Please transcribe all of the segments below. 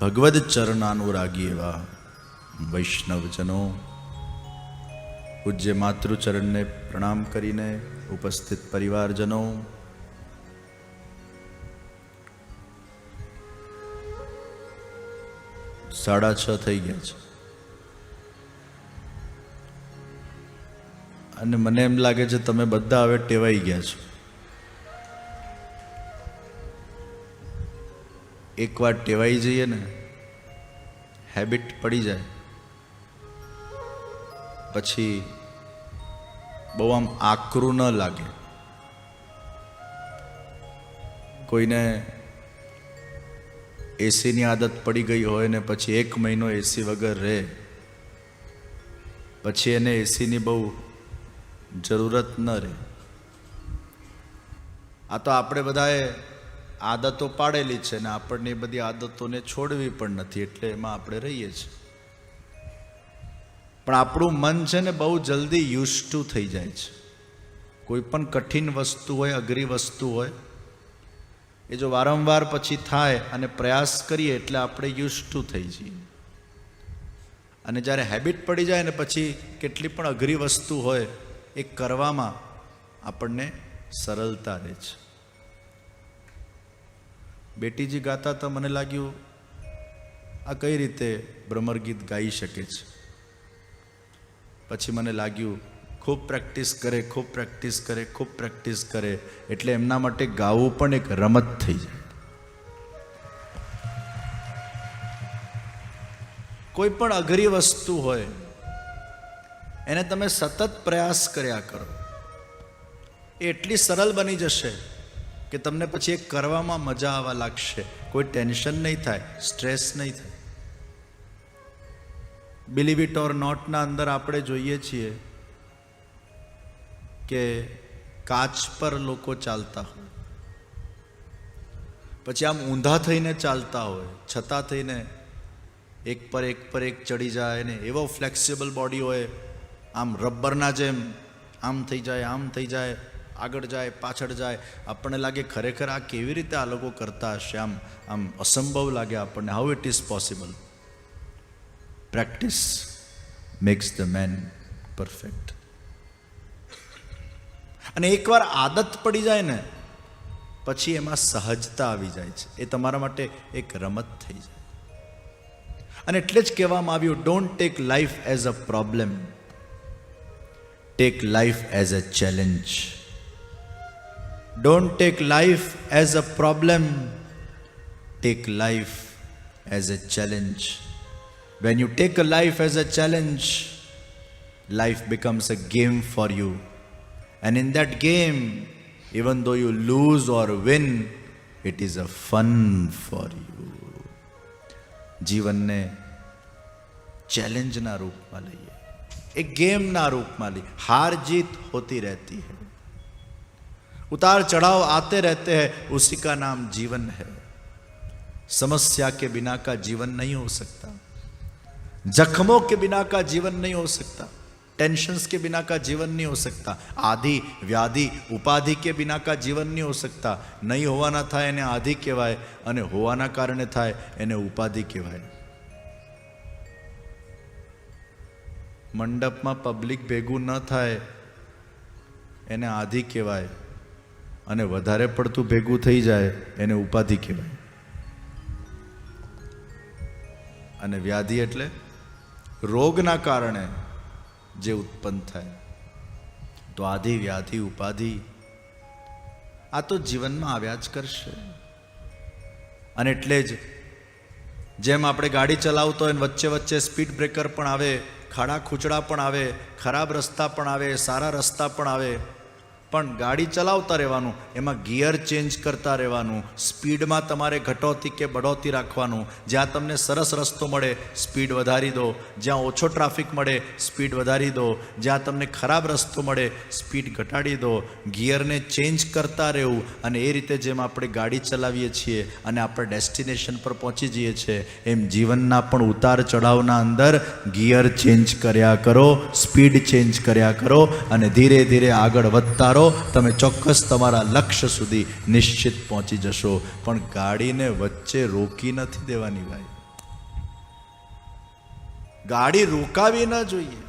ભગવદ ચરણાનુરાગી એવા વૈષ્ણવજનો, પૂજ્ય માતૃચરણને પ્રણામ કરીને ઉપસ્થિત પરિવારજનો, સાડા 6 થઈ ગયા છે અને મને એમ લાગે છે તમે બધા હવે ટેવાઈ ગયા છો. એકવાર ટેવાઈ જઈએ ને, હેબિટ પડી જાય, પછી બહુ આમ આકરું ન લાગે. કોઈને એસીની આદત પડી ગઈ હોય ને પછી 1 મહિનો એસી વગર રહે, પછી એને એસીની બહુ જરૂરત ન રહે. આ તો આપણે બધાએ આદતો પાડેલી છે ને આપણને એ બધી આદતોને છોડવી પણ નથી, એટલે એમાં આપણે રહીએ છીએ. પણ આપણું મન છે ને બહુ જલ્દી યુઝ ટુ થઈ જાય છે. કોઈ પણ કઠિન વસ્તુ હોય, અઘરી વસ્તુ હોય, એ જો વારંવાર પછી થાય અને પ્રયાસ કરીએ એટલે આપણે યુઝ ટુ થઈ જઈએ. અને જ્યારે હેબિટ પડી જાય ને પછી કેટલી પણ અઘરી વસ્તુ હોય એ કરવામાં આપણને સરળતા રહે છે. બેટીજી ગાતા તો મને લાગ્યું આ કઈ રીતે ભ્રમર ગીત ગાઈ શકે છે. પછી મને લાગ્યું ખૂબ પ્રેક્ટિસ કરે, ખૂબ પ્રેક્ટિસ કરે, ખૂબ પ્રેક્ટિસ કરે એટલે એમના માટે ગાવું પણ એક રમત થઈ જાય. કોઈ પણ અઘરી વસ્તુ હોય એને તમે સતત પ્રયાસ કર્યા કરો, એ એટલી સરળ બની જશે કે તમને પછી એ કરવામાં મજા આવવા લાગશે. કોઈ ટેન્શન નહીં થાય, સ્ટ્રેસ નહીં થાય. બિલીવ ઇટ ઓર નોટના અંદર આપણે જોઈએ છીએ કે કાચ પર લોકો ચાલતા હોય, પછી આમ ઊંધા થઈને ચાલતા હોય, છતાં થઈને એક પર એક ચડી જાય ને એવો ફ્લેક્સિબલ બોડી હોય, આમ રબરના જેમ આમ થઈ જાય, આમ થઈ જાય, આગળ જાય, પાછળ જાય. આપણને લાગે ખરેખર આ કેવી રીતે આ લોકો કરતા હશે, આમ અસંભવ લાગે આપણને. How it is possible? Practice max the main perfect. અને એકવાર આદત પડી જાય ને પછી એમાં સહજતા આવી જાય છે. એ તમારા માટે એક રમત થઈ જાય. અને એટલે જ કહેવામાં આવ્યું, don't take life as a problem, take life as a challenge. Don't take life as a problem, take life as a challenge. When you take a life as a challenge, life becomes a game for you. And in that game, even though you lose or win, it is a fun for you. જીવનને ચેલેન્જના રૂપમાં લઈએ, એક ગેમના રૂપમાં લઈએ. हार जीत होती रहती है, उतार चढ़ाव आते रहते हैं, उसी का नाम जीवन है. समस्या के बिना का जीवन नहीं हो सकता, जख्मों के बिना का जीवन नहीं हो सकता, टेंशन्स के बिना का जीवन नहीं हो सकता, आदि व्याधि उपाधि के बिना का जीवन नहीं हो सकता. नहीं होवाना થાય એને આધિ કહેવાય અને હોવાના કારણે થાય એને ઉપાધિ કહેવાય. મંડપમાં પબ્લિક ભેગું ન થાય એને આધિ કહેવાય અને વધારે પડતું ભેગું થઈ જાય એને ઉપાધિ કહેવાય. અને વ્યાધિ એટલે રોગના કારણે જે ઉત્પન્ન થાય. તો આધિ વ્યાધિ ઉપાધિ આ તો જીવનમાં આવ્યા જ કરશે. અને એટલે જ જેમ આપણે ગાડી ચલાવતો હોય વચ્ચે વચ્ચે સ્પીડ બ્રેકર પણ આવે, ખાડા ખૂચડા પણ આવે, ખરાબ રસ્તા પણ આવે, સારા રસ્તા પણ આવે, પણ ગાડી ચલાવતા રહેવાનું, એમાં ગિયર ચેન્જ કરતા રહેવાનું. સ્પીડમાં તમારે ઘટોતી કે બઢોતી રાખવાનું. જ્યાં તમને સરસ રસ્તો મળે સ્પીડ વધારી દો, જ્યાં ઓછો ટ્રાફિક મળે સ્પીડ વધારી દો, જ્યાં તમને ખરાબ રસ્તો મળે સ્પીડ ઘટાડી દો. ગિયરને ચેન્જ કરતા રહેવું. અને એ રીતે જેમ આપણે ગાડી ચલાવીએ છીએ અને આપણે ડેસ્ટિનેશન પર પહોંચી જઈએ છીએ, એમ જીવનના પણ ઉતાર ચઢાવના અંદર ગિયર ચેન્જ કર્યા કરો, સ્પીડ ચેન્જ કર્યા કરો અને ધીરે ધીરે આગળ વધતા રહો. તમે ચોક્કસ તમારા લક્ષ્ય સુધી નિશ્ચિત પહોંચી જશો. પણ ગાડીને વચ્ચે રોકી નથી દેવાની ભાઈ. ગાડી રોકાવી ન જોઈએ,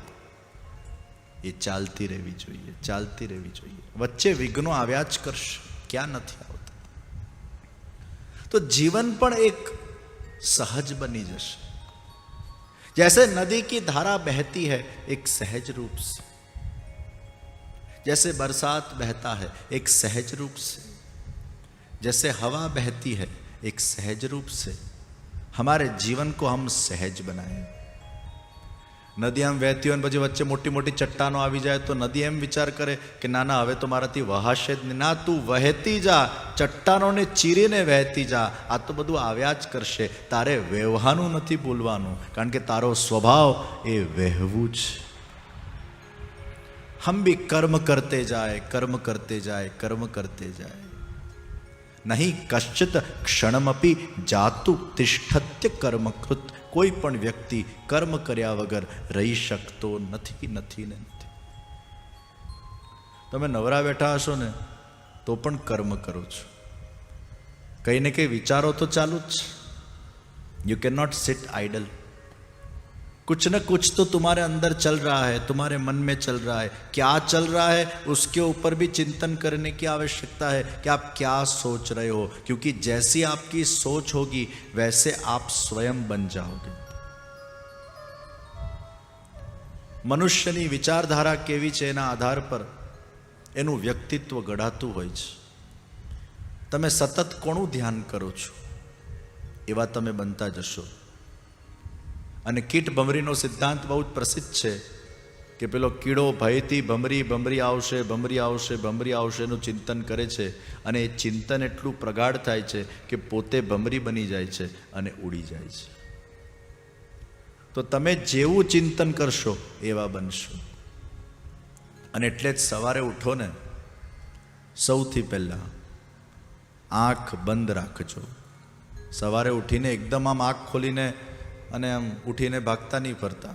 એ ચાલતી રહેવી જોઈએ, ચાલતી રહેવી જોઈએ. વચ્ચે વિઘ્નો આવ્યા જ કરશે, ક્યાં નથી આવતા. તો જીવન પણ એક सहज बनी जैसे, जैसे नदी की धारा बहती है एक सहज रूप से, जैसे बरसात बहता है एक सहज रूप से, जैसे हवा बहती है एक सहज रूप से, हमारे जीवन को हम सहज बनाएं. नदी आम वहती हो પછી વચ્ચે મોટી મોટી ચટ્ટાનો આવી જાય તો નદી એમ વિચાર કરે કે ના ના હવે તો મારાથી વહાશે જ નહીં. ના, તું વહેતી જા, ચટ્ટાનોને ચીરીને વહેતી જા. આ તો બધું આવ્યા જ કરશે, તારે વહેવાનું નથી, બોલવાનું, કારણ કે તારો સ્વભાવ એ વહેવું જ. હમ ભી કર્મ કરતે જાય, કર્મ કરતે જાય, કર્મ કરતે જાય. નહીં કશ્ચિત ક્ષણમપી જાતુ તિષ્ઠત્ય કર્મકૃત. કોઈ પણ વ્યક્તિ કર્મ કર્યા વગર રહી શકતો નથી, નથી ને નથી. તમે નવરા બેઠા હશો ને તો પણ કર્મ કરો છો, કંઈ ને કંઈ વિચારો તો ચાલુ જ છે. You can not sit idle. कुछ न कुछ तो तुम्हारे अंदर चल रहा है, तुम्हारे मन में चल रहा है. क्या चल रहा है उसके ऊपर भी चिंतन करने की आवश्यकता है कि आप क्या सोच रहे हो, क्योंकि जैसी आपकी सोच होगी वैसे आप स्वयं बन जाओगे. મનુષ્યની વિચારધારા કેવી છે એના આધાર પર એનું વ્યક્તિત્વ ઘડાતું હોય છે. તમે સતત કોનું ધ્યાન કરો છો એવા તમે બનતા જશો. અને કીટ ભમરીનો સિદ્ધાંત બહુ જ પ્રસિદ્ધ છે કે પેલો કીડો ભયથી ભમરી ભમરી આવશે, ભમરી આવશે, ભમરી આવશે એનું ચિંતન કરે છે, અને એ ચિંતન એટલું પ્રગાઢ થાય છે કે પોતે ભમરી બની જાય છે અને ઉડી જાય છે. તો તમે જેવું ચિંતન કરશો એવા બનશો. અને એટલે જ સવારે ઉઠો ને, સૌથી પહેલાં આંખ બંધ રાખજો. સવારે ઉઠીને એકદમ આમ આંખ ખોલીને અને આમ ઉઠીને ભાગતા નહીં ફરતા.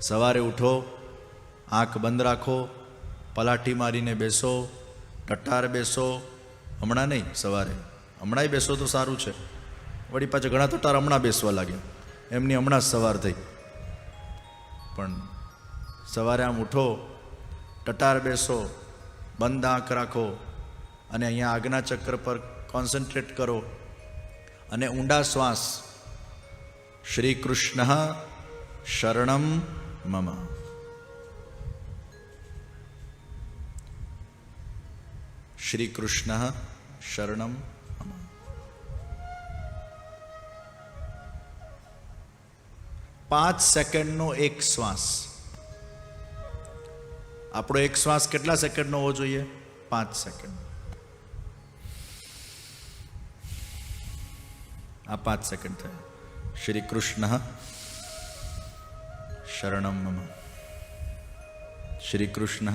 સવારે ઉઠો, આંખ બંધ રાખો, પલાઠી મારીને બેસો, ટટાર બેસો. હમણાં નહીં, સવારે. હમણાંય બેસો તો સારું છે, વળી પાછા ઘણા ટટાર હમણાં બેસવા લાગ્યા, એમની હમણાં જ સવાર થઈ. પણ સવારે આમ ઉઠો, ટટાર બેસો, બંધ આંખ રાખો અને અહીંયા આજ્ઞા ચક્ર પર કોન્સન્ટ્રેટ કરો અને ઊંડા શ્વાસ. શ્રી કૃષ્ણ શરણમ મમ. શ્રી કૃષ્ણ શરણમ મમ. પાંચ સેકન્ડનો એક શ્વાસ. આપણો એક શ્વાસ કેટલા સેકન્ડનો હોવો જોઈએ? 5 સેકન્ડ. આ 5 સેકન્ડ થયા. શ્રી કૃષ્ણ શરણમ મમ. શ્રી કૃષ્ણ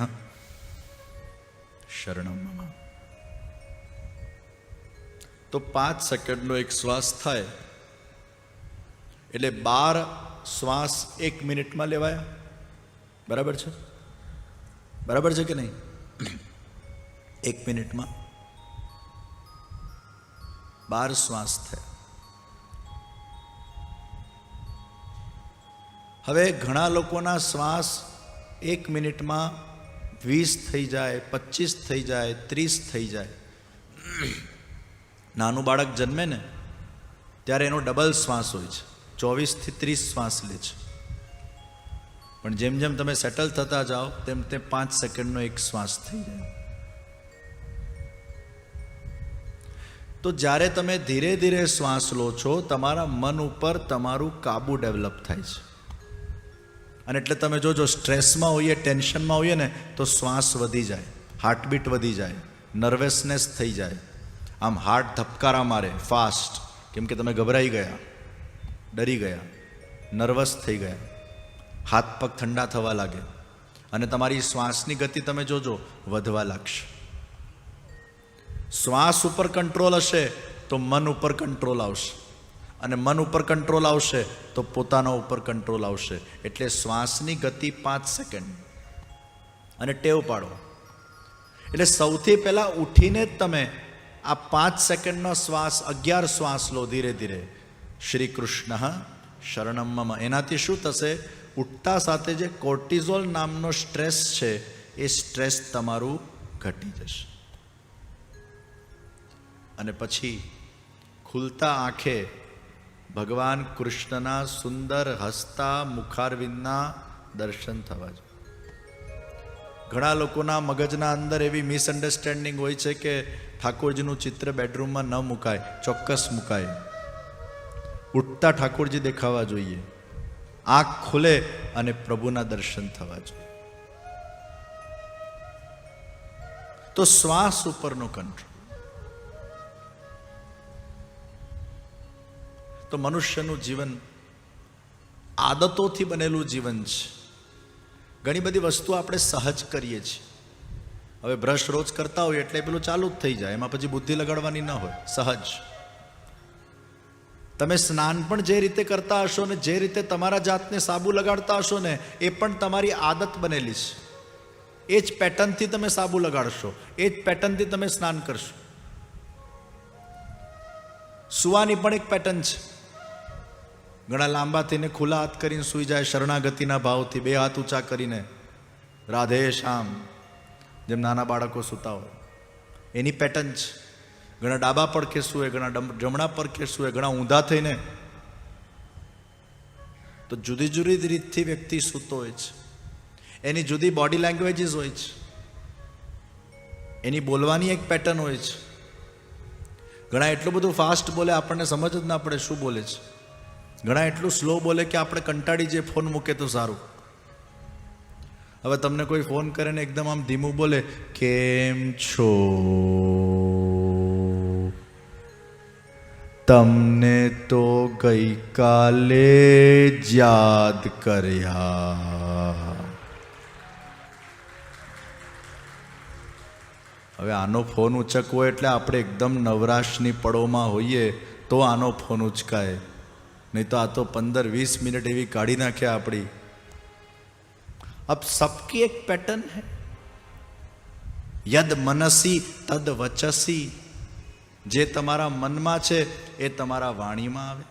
શરણમ મમ. તો 5 સેકન્ડનો એક શ્વાસ થાય એટલે 12 શ્વાસ 1 મિનિટમાં લેવાયા. બરાબર છે? બરાબર છે કે નહીં? 1 મિનિટમાં 12 શ્વાસ થયા. હવે ઘણા લોકોના શ્વાસ 1 મિનિટમાં 20 થઈ જાય, 25 થઈ જાય, 30 થઈ જાય. નાનું બાળક જન્મે ને ત્યારે એનો ડબલ શ્વાસ હોય છે, 24 થી 30 શ્વાસ લે છે. પણ જેમ જેમ તમે સેટલ થતા જાઓ તેમ તેમ 5 સેકન્ડનો એક શ્વાસ થઈ જાય. તો જ્યારે તમે ધીરે ધીરે શ્વાસ લો છો, તમારા મન ઉપર તમારું કાબુ ડેવલપ થાય છે. અને એટલે તમે જોજો, સ્ટ્રેસમાં હોઈએ, ટેન્શનમાં હોઈએ ને તો શ્વાસ વધી જાય, હાર્ટબીટ વધી જાય, નર્વસનેસ થઈ જાય. આમ હાર્ટ ધબકારા મારે ફાસ્ટ, કેમ કે તમે ગભરાઈ ગયા, ડરી ગયા, નર્વસ થઈ ગયા. હાથ પગ ઠંડા થવા લાગે અને તમારી શ્વાસની ગતિ તમે જોજો વધવા લાગશે. શ્વાસ ઉપર કંટ્રોલ હશે તો મન ઉપર કંટ્રોલ આવશે, અને મન ઉપર કંટ્રોલ આવશે તો પોતાના ઉપર કંટ્રોલ આવશે. એટલે શ્વાસની ગતિ 5 સેકન્ડ અને ટેવ પાડો. એટલે સૌથી પહેલાં ઉઠીને જ તમે આ 5 સેકન્ડનો શ્વાસ, 11 શ્વાસ લો ધીરે ધીરે. શ્રી કૃષ્ણ શરણમ મમ. એનાથી શું થશે? ઉઠતા સાથે જે કોર્ટિઝોલ નામનો સ્ટ્રેસ છે એ સ્ટ્રેસ તમારું ઘટી જશે. અને પછી ખુલતા આંખે ભગવાન કૃષ્ણના સુંદર હસતા મુખારવિંદના દર્શન થવા જોઈએ. ઘણા લોકોના મગજના અંદર એવી મિસઅન્ડરસ્ટેન્ડિંગ હોય છે કે ઠાકોરજીનું ચિત્ર બેડરૂમમાં ન મુકાય. ચોક્કસ મુકાય. ઉઠતા ઠાકોરજી દેખાવા જોઈએ, આંખ ખુલે અને પ્રભુના દર્શન થવા જોઈએ. તો શ્વાસ ઉપરનો કંટ્રોલ. તો મનુષ્યનું જીવન આદતોથી બનેલું જીવન છે. ઘણી બધી વસ્તુ આપણે સહજ કરીએ છીએ. હવે બ્રશ રોજ કરતા હોય એટલે પેલું ચાલુ જ થઈ જાય, એમાં પછી બુદ્ધિ લગાડવાની ન હોય, સહજ. તમે સ્નાન પણ જે રીતે કરતા હશો ને જે રીતે તમારા જાતને સાબુ લગાડતા હશો ને એ પણ તમારી આદત બનેલી છે. એ જ પેટર્નથી તમે સાબુ લગાડશો, એ જ પેટર્નથી તમે સ્નાન કરશો. સુવાની પણ એક પેટર્ન છે. ઘણા લાંબા થઈને ખુલ્લા હાથ કરીને સૂઈ જાય, શરણાગતિના ભાવથી બે હાથ ઊંચા કરીને રાધે શ્યામ, જેમ નાના બાળકો સૂતા હોય એની પેટર્ન છે. ઘણા ડાબા પડખે સૂએ, ઘણા જમણા પડખે સૂએ, ઘણા ઊંધા થઈને. તો જુદી જુદી રીતથી વ્યક્તિ સૂતો હોય છે. એની જુદી બોડી લેંગ્વેજીસ હોય છે, એની બોલવાની એક પેટર્ન હોય છે. ઘણા એટલું બધું ફાસ્ટ બોલે આપણને સમજ જ ના પડે શું બોલે છે. ઘણા એટલું સ્લો બોલે કે આપણે કંટાળી જઈએ, ફોન મૂકે તો સારું. હવે તમને કોઈ ફોન કરે ને એકદમ આમ ધીમું બોલે, કેમ છો, તમને તો ગઈકાલે જ યાદ કર્યા. હવે આનો ફોન ઉચકવો એટલે આપણે એકદમ નવરાશની પળોમાં હોઈએ તો આનો ફોન ઉચકાય, નહીં તો આ તો 15-20 મિનિટ એવી કાઢી નાખે આપણી. अब सबकी एक पैटर्न है. યદ મનસી તદ વચસી. જે તમારા મનમાં છે એ તમારા વાણીમાં આવે.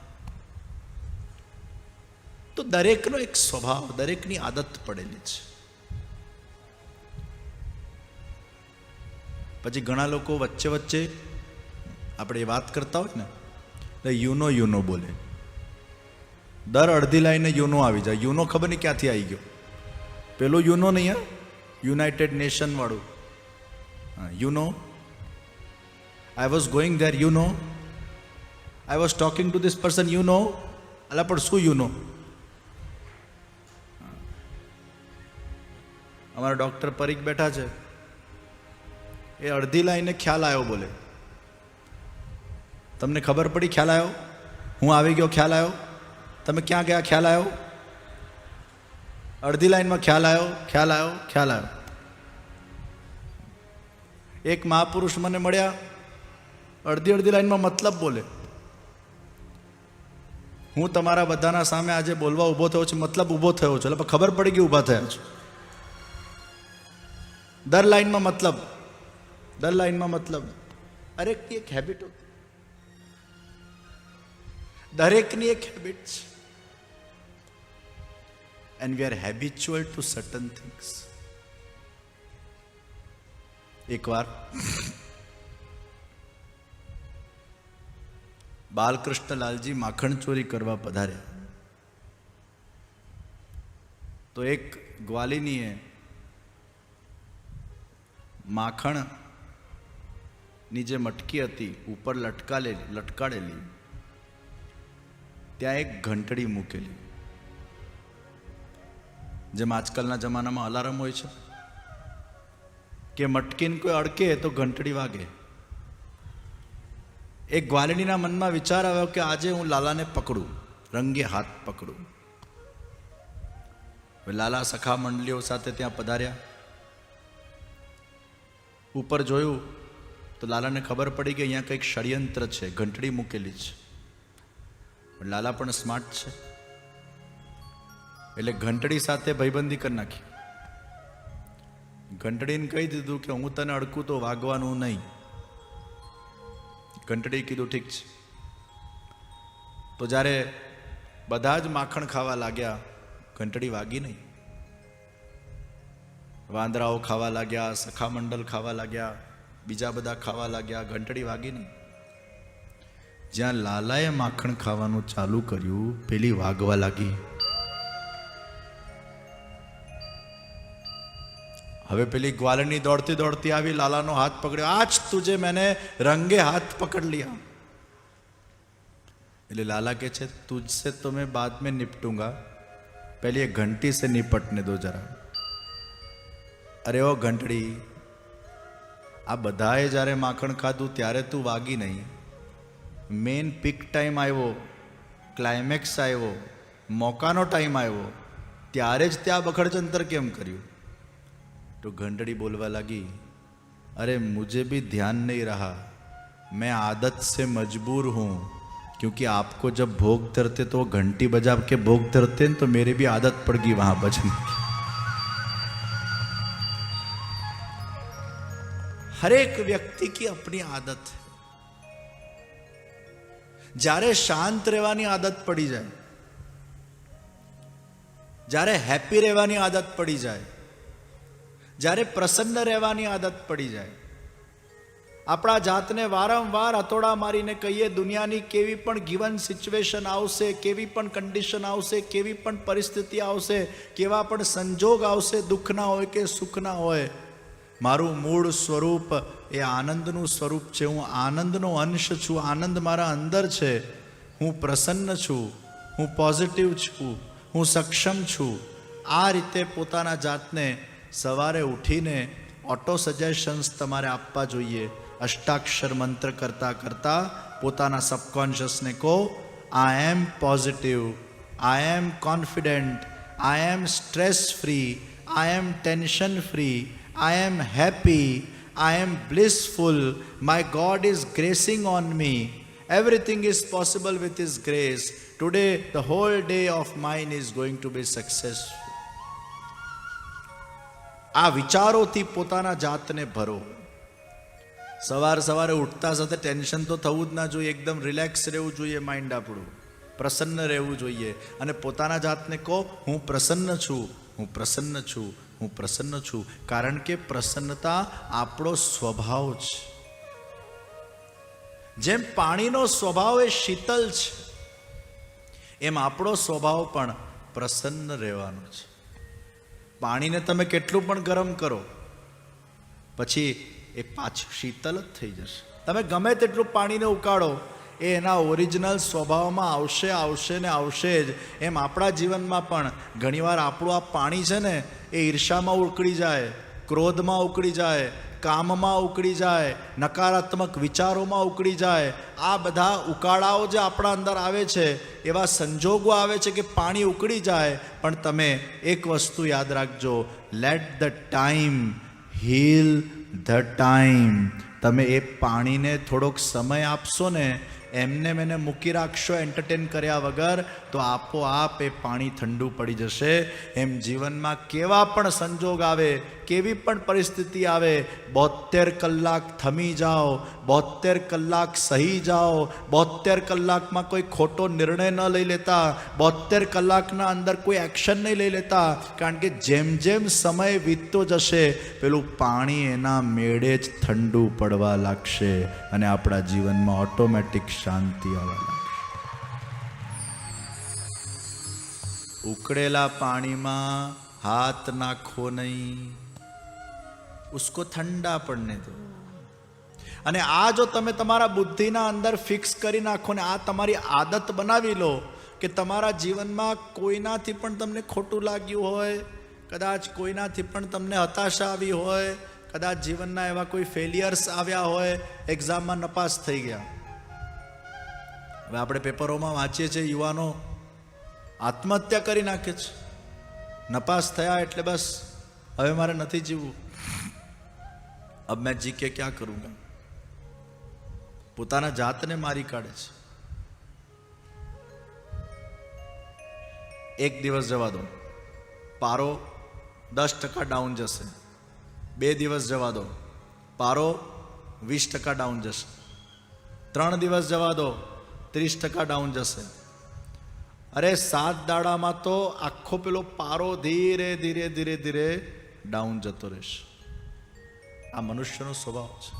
તો દરેકનો એક સ્વભાવ, દરેકની આદત પડેલી છે. પછી ઘણા લોકો વચ્ચે વચ્ચે આપણે વાત કરતા હોય ને યુનો બોલે. દર અડધી લાઈને યુનો આવી જાય. યુનો ખબર નહીં ક્યાંથી આવી ગયો. પેલો યુનો નહીં, હા, યુનાઇટેડ નેશન વાળું. You know, I was going there, you know, I was talking to this person, you know. અલા પણ શું યુનો? અમારા ડૉક્ટર પરીખ બેઠા છે, એ અડધી લાઈને ખ્યાલ આવ્યો બોલે. તમને ખબર પડી ખ્યાલ આવ્યો? હું આવી ગયો ખ્યાલ આવ્યો? તમે ક્યાં ગયા ખ્યાલ આવ્યો? અડધી લાઈનમાં ખ્યાલ આવ્યો, ખ્યાલ આવ્યો, ખ્યાલ આવ્યો. એક મહાપુરુષ મને મળ્યા, અડધી લાઈનમાં મતલબ બોલે. હું તમારા બધાના સામે આજે બોલવા ઊભો થયો છું, મતલબ ઊભો થયો છું, એટલે ખબર પડી ગઈ ઊભા થયા છો. દર લાઈનમાં મતલબ, દર લાઈનમાં મતલબ. દરેકની એક હેબિટ હોતી, દરેકની એક હેબિટ છે. And we are habitual to certain things. એક વાર બાલકૃષ્ણલાલજી માખણ ચોરી કરવા પધાર્યા. તો એક ગ્વાલિનીએ માખણની જે મટકી હતી ઉપર લટકાડેલી, ત્યાં એક ઘંટડી મૂકેલી. જેમ આજકાલના જમાનામાં અલાર્મ હોય છે કે મટકીને કોઈ અડકે તો ઘંટડી વાગે. એક ગ્વાલિનીના મનમાં વિચાર આવ્યો કે આજે હું લાલાને પકડું, રંગે હાથ પકડું. લાલા સખા મંડળીઓ સાથે ત્યાં પધાર્યા. ઉપર જોયું તો લાલાને ખબર પડી કે અહીંયા કંઈક ષડયંત્ર છે, ઘંટડી મૂકેલી છે. પણ લાલા પણ સ્માર્ટ છે એટલે ઘંટડી સાથે ભાઈબંધી કરી નાખી. ઘંટડીને કહી દીધું કે હું તને અડકું તો વાગવાનું નહીં. ઘંટડી કીધું ઠીક છે. તો જ્યારે બધા જ માખણ ખાવા લાગ્યા, ઘંટડી વાગી નહીં. વાંદરાઓ ખાવા લાગ્યા, સખામંડલ ખાવા લાગ્યા, બીજા બધા ખાવા લાગ્યા, ઘંટડી વાગી નહીં. જ્યાં લાલાએ માખણ ખાવાનું ચાલુ કર્યું, પેલી વાગવા લાગી. હવે પેલી ગ્વાલની દોડતી દોડતી આવી, લાલાનો હાથ પકડ્યો. આજ તુझे मैंने रंगे हाथ पकड़ लिया. એટલે લાલા કે છે, तुझसे तो मैं बाद में निपटूंगा, पहले ये घंटी से निपटने दो जरा. અરે ઓ ઘંટડી, આ બધાએ જ્યારે માખણ ખાધું ત્યારે તું વાગી નહીં. મેઇન પીક ટાઈમ આવ્યો, ક્લાઇમેક્સ આવ્યો, મોકાનો ટાઈમ આવ્યો, ત્યારે જ ત્યાં બખડચંતર કેમ કર્યું? તો ઘંટડી બોલવા લાગી, अरे मुझे भी ध्यान नहीं रहा, मैं आदत से मजबूर हूँ, क्योंकि आपको जब भोग धरते तो वो घंटी बजा के भोग धरते हैं, तो मेरी भी आदत पड़ गई वहाँ बजने की. हर एक व्यक्ति की अपनी आदत है. જ્યારે શાંત રહેવાની આદત પડી જાય, જ્યારે હેપી રહેવાની આદત પડી જાય, જ્યારે પ્રસન્ન રહેવાની આદત પડી જાય, આપણા જાતને વારંવાર હતોડા મારીને કહીએ, દુનિયાની કેવી પણ ગિવન સિચ્યુએશન આવશે, કેવી પણ કન્ડિશન આવશે, કેવી પણ પરિસ્થિતિ આવશે, કેવા પણ સંજોગ આવશે, દુઃખના હોય કે સુખના હોય, મારું મૂળ સ્વરૂપ એ આનંદનું સ્વરૂપ છે. હું આનંદનો અંશ છું, આનંદ મારા અંદર છે. હું પ્રસન્ન છું, હું પોઝિટિવ છું, હું સક્ષમ છું. આ રીતે પોતાના જાતને સવારે ઉઠીને ઓટો સજેશન્સ તમારે આપવા જોઈએ. અષ્ટાક્ષર મંત્ર કરતાં કરતાં પોતાના સબકોન્શિયસને કહો, I am positive, I am confident, I am stress free, I am tension free, I am happy, I am blissful, my God is gracing on me, everything is possible with His grace. Today the whole day of mine is going to be successful. આ વિચારોથી પોતાના જાતને ભરો. સવારે ઉઠતા સાથે tension તો થવું જ ના જોઈએ, એકદમ રિલેક્સ રહેવું જોઈએ, માઇન્ડ આપણું પ્રસન્ન રહેવું જોઈએ. અને પોતાના જાતને કહો, હું પ્રસન્ન છું, હું પ્રસન્ન છું, હું પ્રસન્ન છું. કારણ કે પ્રસન્નતા આપણો સ્વભાવ છે. જેમ પાણીનો સ્વભાવ એ શીતલ છે, એમ આપણો સ્વભાવ પણ પ્રસન્ન રહેવાનો છે. પાણીને તમે કેટલું પણ ગરમ કરો, પછી એ પાછું શીતલ જ થઈ જશે. તમે ગમે તેટલું પાણીને ઉકાળો, એ એના ઓરિજિનલ સ્વભાવમાં આવશે ને આવશે જ. એમ આપણા જીવનમાં પણ ઘણીવાર આપણું આ પાણી છે ને, એ ઈર્ષામાં ઉકળી જાય, ક્રોધમાં ઉકળી જાય, કામમાં ઉકળી જાય, નકારાત્મક વિચારોમાં ઉકળી જાય. આ બધા ઉકાળાઓ જે આપણા અંદર આવે છે, એવા સંજોગો આવે છે કે પાણી ઉકળી જાય. પણ તમે એક વસ્તુ યાદ રાખજો, let the time heal the time. તમે એ પાણીને થોડોક સમય આપશો ને, એમને મેને મૂકી રાખશો એન્ટરટેન કર્યા વગર, તો આપોઆપ એ પાણી ઠંડુ પડી જશે. એમ જીવનમાં કેવા પણ સંજોગ આવે, કેવી પણ પરિસ્થિતિ આવે, 72 કલાક થમી જાઓ, 72 કલાક સહી જાઓ, 72 કલાકમાં કોઈ ખોટો નિર્ણય ન લઈ લેતા, 72 કલાકના અંદર કોઈ એક્શન નહીં લઈ લેતા. કારણ કે જેમ જેમ સમય વીતતો જશે, પેલું પાણી એના મેળે જ ઠંડુ પડવા લાગશે અને આપણા જીવનમાં ઓટોમેટિક શાંતિ આવવા લાગશે. ઉકળેલા પાણીમાં હાથ નાખો નહીં, ઉસકો ઠંડા પડને દો. અને આ જો તમે તમારા બુદ્ધિના અંદર ફિક્સ કરી નાખો ને, આ તમારી આદત બનાવી લો કે તમારા જીવનમાં કોઈનાથી પણ તમને ખોટું લાગ્યું હોય, કદાચ કોઈનાથી પણ તમને હતાશા આવી હોય, કદાચ જીવનના એવા કોઈ ફેલિયર્સ આવ્યા હોય, એક્ઝામમાં નપાસ થઈ ગયા. હવે આપણે પેપરોમાં વાંચીએ છીએ, યુવાનો આત્મહત્યા કરી નાખે છે. નપાસ થયા એટલે બસ હવે મારે નથી જીવવું, અબ મેં જી કે ક્યાં કरूंगा. પોતાના જાતને મારી કાઢે છે. એક દિવસ જવા દો, પારો 10% ડાઉન જશે. 2 દિવસ જવા દો, પારો 20% ડાઉન જશે. 3 દિવસ જવા દો, 30% ડાઉન જશે. અરે 7 દાડામાં તો આખો પેલો પારો ધીરે ધીરે ધીરે ધીરે ડાઉન જતો રહેશે. આ મનુષ્યનો સ્વભાવ છે.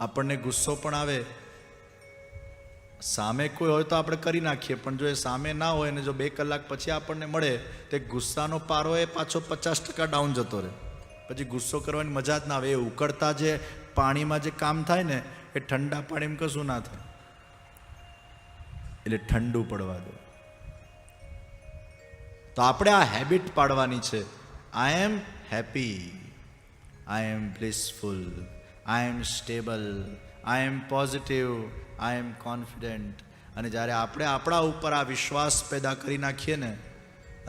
આપણને ગુસ્સો પણ આવે, સામે કોઈ હોય તો આપણે કરી નાખીએ, પણ જો એ સામે ના હોય ને જો 2 કલાક પછી આપણને મળે તે ગુસ્સાનો પારો એ પાછો 50% ડાઉન જતો રહે. પછી ગુસ્સો કરવાની મજા જ ના આવે. એ ઉકળતા જે પાણીમાં જે કામ થાય ને એ ઠંડા પાણીમાં કશું ના થાય. એટલે ઠંડુ પડવા દો. તો આપણે આ હેબિટ પાડવાની છે. I am happy, I am blissful, I am stable, I am positive, I am confident. અને જ્યારે આપણે આપણા ઉપર આ વિશ્વાસ પેદા કરી નાખીએ ને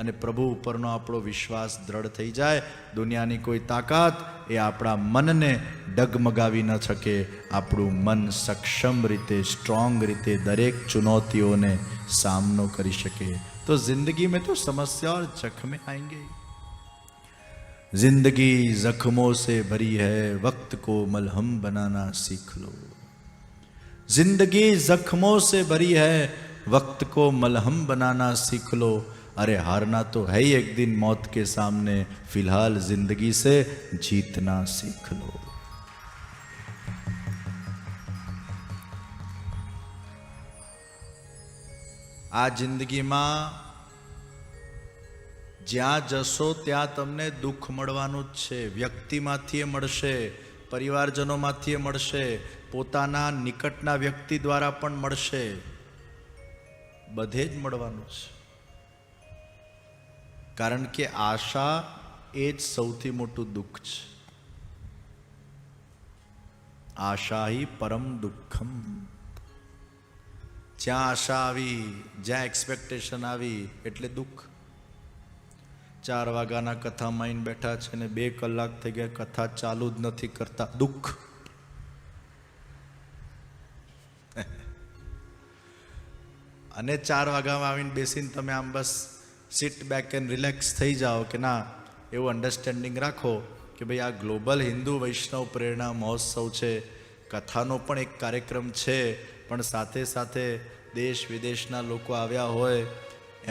અને પ્રભુ ઉપરનો આપણો વિશ્વાસ દ્રઢ થઈ જાય, દુનિયાની કોઈ તાકાત એ આપણા મનને ડગમગાવી ન શકે. આપણું મન સક્ષમ રીતે, સ્ટ્રોંગ રીતે દરેક ચુનૌતીઓને સામનો કરી શકે. તો જિંદગી में तो समस्या और जख्में आएंगे. जिंदगी जख्मों से भरी है, वक्त को मलहम बनाना सीख लो. जिंदगी जख्मों से भरी है, वक्त को मलहम बनाना सीख लो. अरे हारना तो है ही एक दिन मौत के सामने, फिलहाल जिंदगी से जीतना सीख लो. આ જિંદગીમાં જ્યાં જશો ત્યાં તમને દુઃખ મળવાનું જ છે. વ્યક્તિમાંથી મળશે, પરિવારજનોમાંથી મળશે, પોતાના નિકટના વ્યક્તિ દ્વારા પણ મળશે, બધે જ મળવાનું છે. કારણ કે આશા એ જ સૌથી મોટું દુઃખ છે. આશા હિ પરમ દુઃખમ. જ્યાં આશા આવી, જ્યાં એક્સપેક્ટેશન આવી એટલે દુઃખ. 4 વાગ્યાના કથામાં આવીને બેઠા છે ને 2 કલાક થઈ ગયા, કથા ચાલુ જ નથી કરતા, દુઃખ. અને 4 વાગ્યામાં આવીને બેસીને તમે આમ બસ સિટ બેક એન્ડ રિલેક્સ થઈ જાઓ કે ના, એવું અન્ડરસ્ટેન્ડિંગ રાખો કે ભાઈ આ ગ્લોબલ હિન્દુ વૈષ્ણવ પ્રેરણા મહોત્સવ છે, કથાનો પણ એક કાર્યક્રમ છે, પણ સાથે સાથે દેશ વિદેશના લોકો આવ્યા હોય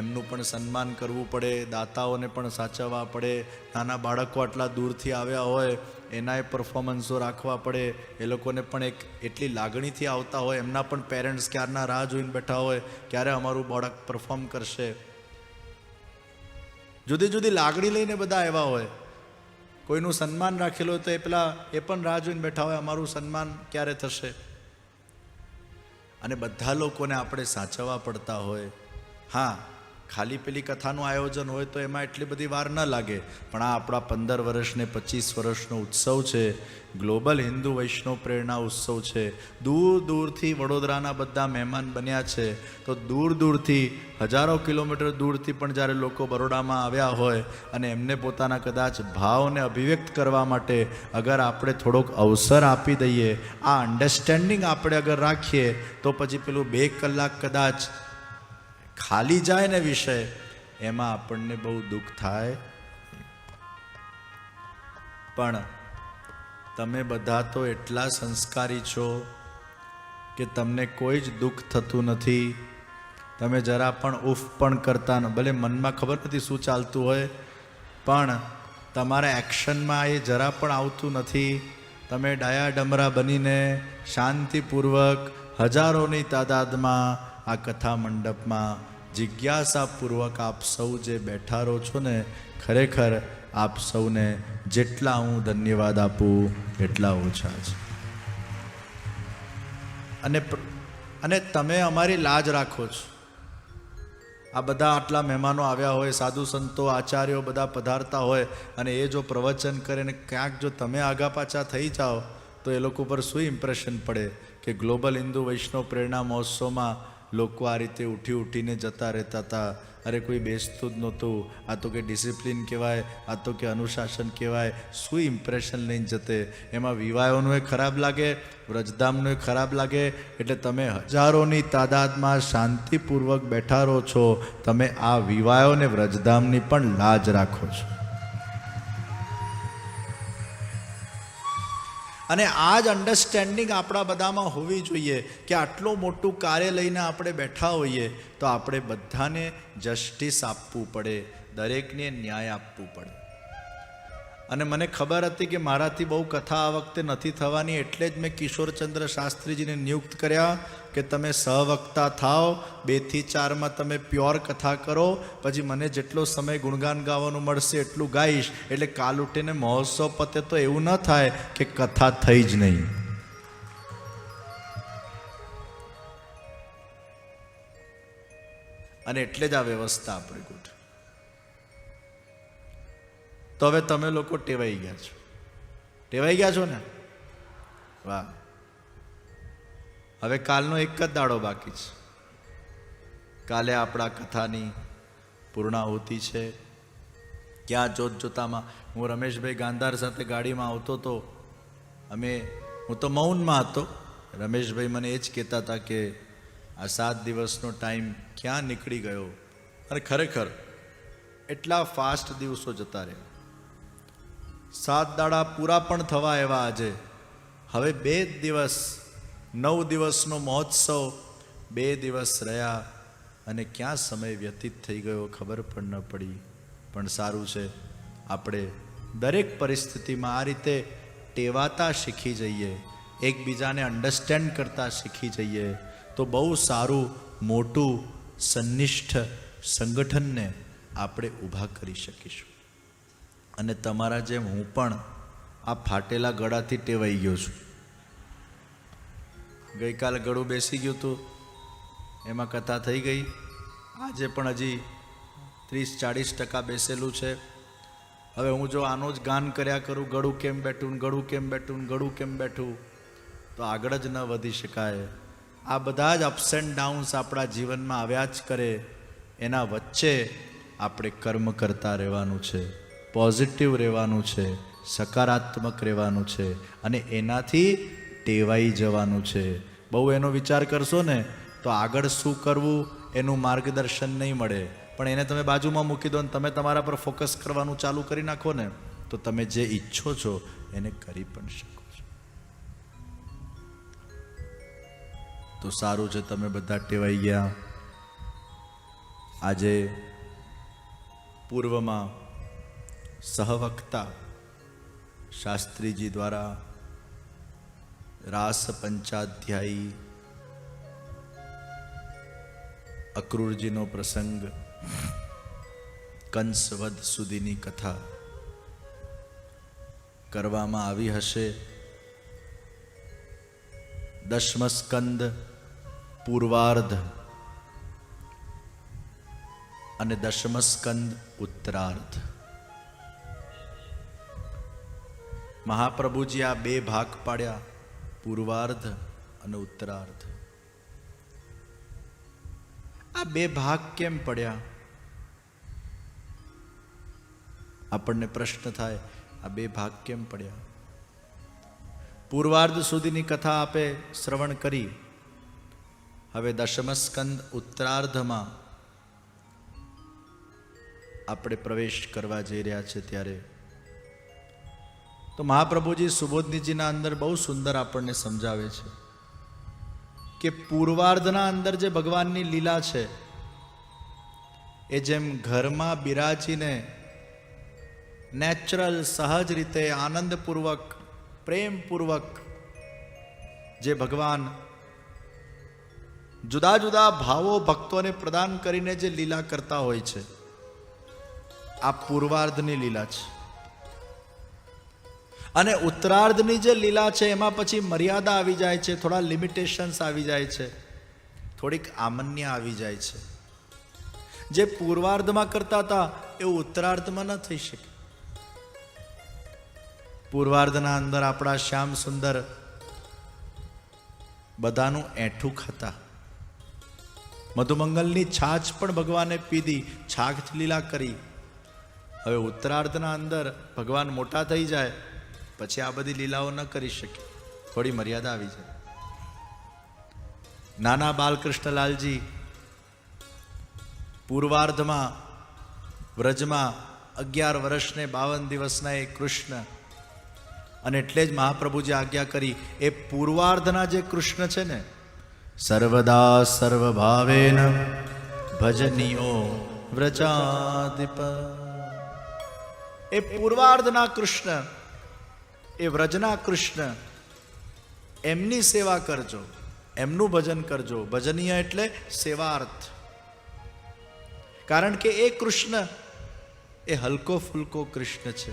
એમનું પણ સન્માન કરવું પડે, દાતાઓને પણ સાચવવા પડે, નાના બાળકો આટલા દૂરથી આવ્યા હોય એનાય પરફોર્મન્સો રાખવા પડે, એ લોકોને પણ એક એટલી લાગણીથી આવતા હોય, એમના પણ પેરેન્ટ્સ ક્યારના રાહ જોઈને બેઠા હોય ક્યારે અમારું બાળક પરફોર્મ કરશે. જુદી જુદી લાગણી લઈને બધા આવ્યા હોય. કોઈનું સન્માન રાખેલું હોય તો એ પણ રાહ જોઈને બેઠા હોય અમારું સન્માન ક્યારે થશે. અને બધા લોકોને આપણે સાચવવા પડતા હોય. હા, ખાલી પેલી કથાનું આયોજન હોય તો એમાં એટલી બધી વાર ન લાગે, પણ આ આપણા 15 વર્ષ ને 25 વર્ષનો ઉત્સવ છે, ગ્લોબલ હિન્દુ વૈષ્ણવ પ્રેરણા ઉત્સવ છે. દૂર દૂરથી વડોદરાના બધા મહેમાન બન્યા છે. તો દૂર દૂરથી, હજારો કિલોમીટર દૂરથી પણ જ્યારે લોકો બરોડામાં આવ્યા હોય અને એમને પોતાના કદાચ ભાવને અભિવ્યક્ત કરવા માટે અગર આપણે થોડોક અવસર આપી દઈએ, આ અન્ડરસ્ટેન્ડિંગ આપણે અગર રાખીએ, તો પછી પેલું 2 કલાક કદાચ ખાલી જાય ને વિષય, એમાં આપણને બહુ દુઃખ થાય. પણ તમે બધા તો એટલા સંસ્કારી છો કે તમને કોઈ જ દુઃખ થતું નથી. તમે જરા પણ ઉફ પણ કરતા ન, ભલે મનમાં ખબર નથી શું ચાલતું હોય, પણ તમારા એક્શનમાં એ જરા પણ આવતું નથી. તમે ડાયા ડમરા બનીને શાંતિપૂર્વક હજારોની તાદાદમાં આ કથા મંડપમાં જિજ્ઞાસાપૂર્વક આપ સૌ જે બેઠા રહો છો ને, ખરેખર આપ સૌને જેટલા હું ધન્યવાદ આપું એટલા ઓછા છે. અને તમે અમારી લાજ રાખો છો. આ બધા આટલા મહેમાનો આવ્યા હોય, સાધુ સંતો આચાર્યો બધા પધારતા હોય, અને એ જો પ્રવચન કરે ને ક્યાંક જો તમે આગા પાછા થઈ જાઓ તો એ લોકો પર શું ઇમ્પ્રેશન પડે કે ગ્લોબલ હિન્દુ વૈષ્ણવ પ્રેરણા મહોત્સવમાં લોકો આ રીતે ઉઠીને જતા રહેતા હતા. અરે કોઈ બેસતું જ નહોતું. આ તો કે ડિસિપ્લિન કહેવાય, આ તો કે અનુશાસન કહેવાય. શું ઇમ્પ્રેશન લઈને જતે? એમાં વિવાહોનું એ ખરાબ લાગે, વ્રજધામનું એ ખરાબ લાગે. એટલે તમે હજારોની તાદાદમાં શાંતિપૂર્વક બેઠા રહો છો, તમે આ વિવાહોને વ્રજધામની પણ લાજ રાખો છો. અને આ જ અન્ડરસ્ટેન્ડિંગ આપણા બધામાં હોવી જોઈએ કે આટલું મોટું કાર્ય લઈને આપણે બેઠા હોઈએ તો આપણે બધાને જસ્ટિસ આપવું પડે, દરેકને ન્યાય આપવું પડે. અને મને ખબર હતી કે મારાથી બહુ કથા આ વખતે નથી થવાની, એટલે જ મેં કિશોરચંદ્ર શાસ્ત્રીજીને નિયુક્ત કર્યા કે તમે સહવક્તા થાઓ, 2 થી 4માં તમે પ્યોર કથા કરો, પછી મને જેટલો સમય ગુણગાન ગાવાનું મળશે એટલું ગાઈશ. એટલે કાલ ઉઠીને મહોત્સવ પતે તો એવું ન થાય કે કથા થઈ જ નહીં. અને એટલે જ આ વ્યવસ્થા આપણે ગોઠવી. તો હવે તમે લોકો ટેવાઈ ગયા છો, ટેવાઈ ગયા છો ને? વાહ. હવે કાલનો એક જ દાડો બાકી છે. કાલે આપણા કથાની પૂર્ણાહુતિ છે. ક્યાં જોત જોતામાં હું રમેશભાઈ ગાંધાર સાથે ગાડીમાં આવતો હતો, હું તો મૌનમાં હતો. રમેશભાઈ મને એ જ કહેતા હતા કે આ 7 દિવસનો ટાઈમ ક્યાં નીકળી ગયો. અને ખરેખર એટલા ફાસ્ટ દિવસો જતા રહ્યા. 7 દાડા પૂરા પણ થવા એવા આજે. હવે 2 દિવસ, 9 દિવસનો મહોત્સવ, 2 દિવસ રહ્યા અને ક્યાં સમય વ્યતીત થઈ ગયો ખબર પણ ન પડી. પણ સારું છે, આપણે દરેક પરિસ્થિતિમાં આ રીતે ટેવાતા શીખી જઈએ, એકબીજાને અન્ડરસ્ટેન્ડ કરતા શીખી જઈએ તો બહુ સારું મોટું સન્નિષ્ઠ સંગઠનને આપણે ઊભા કરી શકીશું. અને તમારા જેમ હું પણ આ ફાટેલા ગળાથી ટેવાઈ ગયો છું. ગઈકાલે ગળું બેસી ગયું હતું, એમાં કથા થઈ ગઈ. આજે પણ હજી 30-40% બેસેલું છે. હવે હું જો આનું જ ગાન કર્યા કરું, ગળું કેમ બેઠું, ગળું કેમ બેઠું, ગળું કેમ બેઠું, તો આગળ જ ન વધી શકાય. આ બધા જ અપ્સ એન્ડ ડાઉન્સ આપણા જીવનમાં આવ્યા જ કરે. એના વચ્ચે આપણે કર્મ કરતા રહેવાનું છે, પોઝિટિવ રહેવાનું છે, સકારાત્મક રહેવાનું છે અને એનાથી ટેવાઈ જવાનું છે. બહુ એનો વિચાર કરશો ને તો આગળ શું કરવું એનું માર્ગદર્શન નહીં મળે. પણ એને તમે બાજુમાં મૂકી દો અને તમે તમારા પર ફોકસ કરવાનું ચાલુ કરી નાખો ને તો તમે જે ઈચ્છો છો એને કરી પણ શકો છો. તો સારું છે, તમે બધા ટેવાઈ ગયા. આજે પૂર્વમાં સહવક્તા શાસ્ત્રીજી દ્વારા રાસ પંચાધ્યાયી અક્રૂરજીનો પ્રસંગ, કંસવધ સુધીની કથા કરવામાં આવી હશે. 10મ સ્કંદ પૂર્વાર્ધ અને 10મ સ્કંદ ઉત્તરાર્ધ. મહાપ્રભુજી આ 2 ભાગ પાડ્યા, પૂર્વાર્ધ અને ઉત્તરાર્ધ. આ 2 ભાગ કેમ પડ્યા? આપણને પ્રશ્ન થાય, આ 2 ભાગ કેમ પડ્યા? પૂર્વાર્ધ સુધીની કથા આપે શ્રવણ કરી. હવે 10મ સ્કંદ ઉત્તરાર્ધમાં આપણે પ્રવેશ કરવા જઈ રહ્યા છે. ત્યારે તો મહાપ્રભુજી સુબોધનીજીના અંદર બહુ સુંદર આપણને સમજાવે છે કે પૂર્વાર્ધના અંદર જે ભગવાનની લીલા છે એ જેમ ઘરમાં બિરાજીને નેચરલ સહજ રીતે આનંદપૂર્વક પ્રેમપૂર્વક જે ભગવાન જુદા જુદા ભાવો ભક્તોને પ્રદાન કરીને જે લીલા કરતા હોય છે, આ પૂર્વાર્ધની લીલા છે. અને ઉત્તરાર્ધની જે લીલા છે એમાં પછી મર્યાદા આવી જાય છે, થોડા લિમિટેશન્સ આવી જાય છે, થોડીક આમન્ય આવી જાય છે. જે પૂર્વાર્ધમાં કરતા હતા એવું ઉત્તરાર્ધમાં ન થઈ શકે. પૂર્વાર્ધના અંદર આપણા શ્યામ સુંદર બધાનું એઠું ખાતા, મધુમંગલની છાછ પણ ભગવાને પીધી, છાછ લીલા કરી. હવે ઉત્તરાર્ધના અંદર ભગવાન મોટા થઈ જાય પછી આ બધી લીલાઓ ન કરી શકે, થોડી મર્યાદા આવી જાય. નાના બાલકૃષ્ણલાલજી પૂર્વાર્ધમાં વ્રજમાં 11 વર્ષને 52 દિવસના એ કૃષ્ણ અને એટલે જ મહાપ્રભુજી આજ્ઞા કરી, એ પૂર્વાર્ધના જે કૃષ્ણ છે ને, સર્વદા સર્વભાવેન ભજનીયો વ્રજાધિપ, એ પૂર્વાર્ધના કૃષ્ણ, એ વ્રજના કૃષ્ણ, એમની સેવા કરજો, એમનું ભજન કરજો. ભજનીય એટલે સેવાર્થ. કારણ કે એ કૃષ્ણ એ હલકો ફૂલકો કૃષ્ણ છે,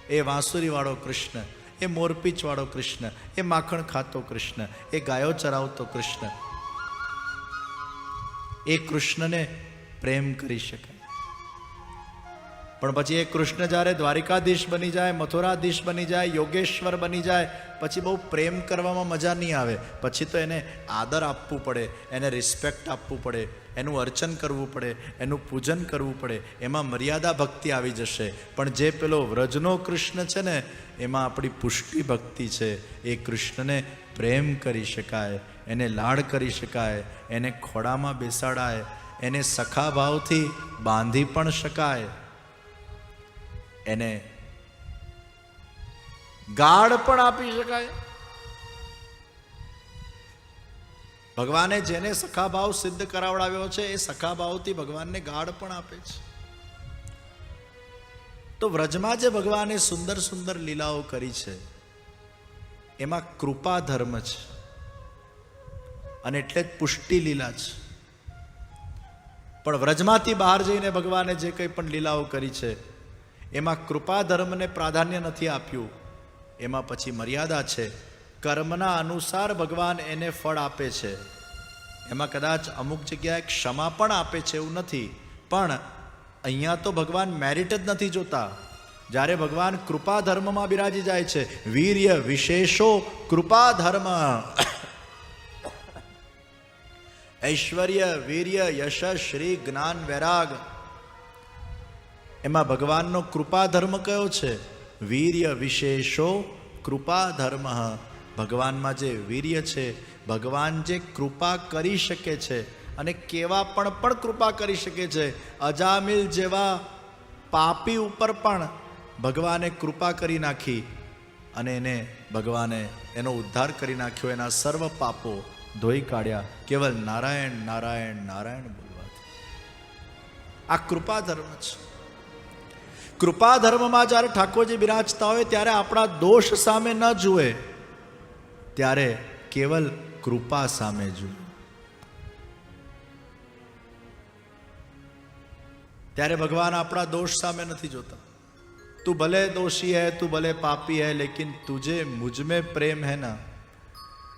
એ વાંસુરી વાળો કૃષ્ણ, એ મોરપીચ વાળો કૃષ્ણ, એ માખણ ખાતો કૃષ્ણ, એ ગાયો ચરાવતો કૃષ્ણ. એ કૃષ્ણને પ્રેમ કરી શકાય. પણ પછી એ કૃષ્ણ જ્યારે દ્વારિકાધીશ બની જાય, મથુરાધીશ બની જાય, યોગેશ્વર બની જાય, પછી બહુ પ્રેમ કરવામાં મજા નહીં આવે. પછી તો એને આદર આપવું પડે, એને રિસ્પેક્ટ આપવું પડે, એનું અર્ચન કરવું પડે, એનું પૂજન કરવું પડે. એમાં મર્યાદા ભક્તિ આવી જશે. પણ જે પેલો વ્રજનો કૃષ્ણ છે ને, એમાં આપણી પુષ્ટિ ભક્તિ છે. એ કૃષ્ણને પ્રેમ કરી શકાય, એને લાડ કરી શકાય, એને ખોળામાં બેસાડાય, એને સખા ભાવથી બાંધી પણ શકાય, એને ગાળ પણ આપી શકાય. ભગવાને જેને સખાભાવ સિદ્ધ કરાવડાવ્યો છે, એ સખાભાવથી ભગવાનને ગાળ પણ આપે છે. તો વ્રજમાં જે ભગવાને સુંદર સુંદર લીલાઓ કરી છે, એમાં કૃપા ધર્મ છે, અને એટલે જ પુષ્ટિ લીલા છે. પણ વ્રજમાંથી બહાર જઈને ભગવાને જે કંઈ પણ લીલાઓ કરી છે, એમાં કૃપા ધર્મને પ્રાધાન્ય નથી આપ્યું. એમાં પછી મર્યાદા છે. કર્મના અનુસાર ભગવાન એને ફળ આપે છે. એમાં કદાચ અમુક જગ્યાએ ક્ષમા પણ આપે છે, એવું નથી. પણ અહીંયા તો ભગવાન મેરિટ જ નથી જોતા. જ્યારે ભગવાન કૃપા ધર્મમાં બિરાજી જાય છે, વીર્ય વિશેષો કૃપા ધર્મ, ઐશ્વર્ય વીર્ય યશ શ્રી જ્ઞાન વૈરાગ, એમાં ભગવાનનો કૃપા ધર્મ કયો છે? વીર્ય વિશેષો કૃપા ધર્મ. ભગવાનમાં જે વીર્ય છે, ભગવાન જે કૃપા કરી શકે છે, અને કેવા પણ કૃપા કરી શકે છે. અજામિલ જેવા પાપી ઉપર પણ ભગવાને કૃપા કરી નાખી, અને એને ભગવાને એનો ઉદ્ધાર કરી નાખ્યો. એના સર્વ પાપો ધોઈ કાઢ્યા, કેવલ નારાયણ નારાયણ નારાયણ બોલવાથી. આ કૃપા ધર્મ છે. કૃપા ધર્મમાં જ્યારે ઠાકોરજી બિરાજતા હોય, ત્યારે આપણા દોષ સામે ન જુએ, ત્યારે કેવલ કૃપા સામે જુએ. ત્યારે ભગવાન આપણા દોષ સામે નથી જોતા. તું ભલે દોષી है, તું ભલે पापी है, लेकिन तुझे मुझ में प्रेम है ना,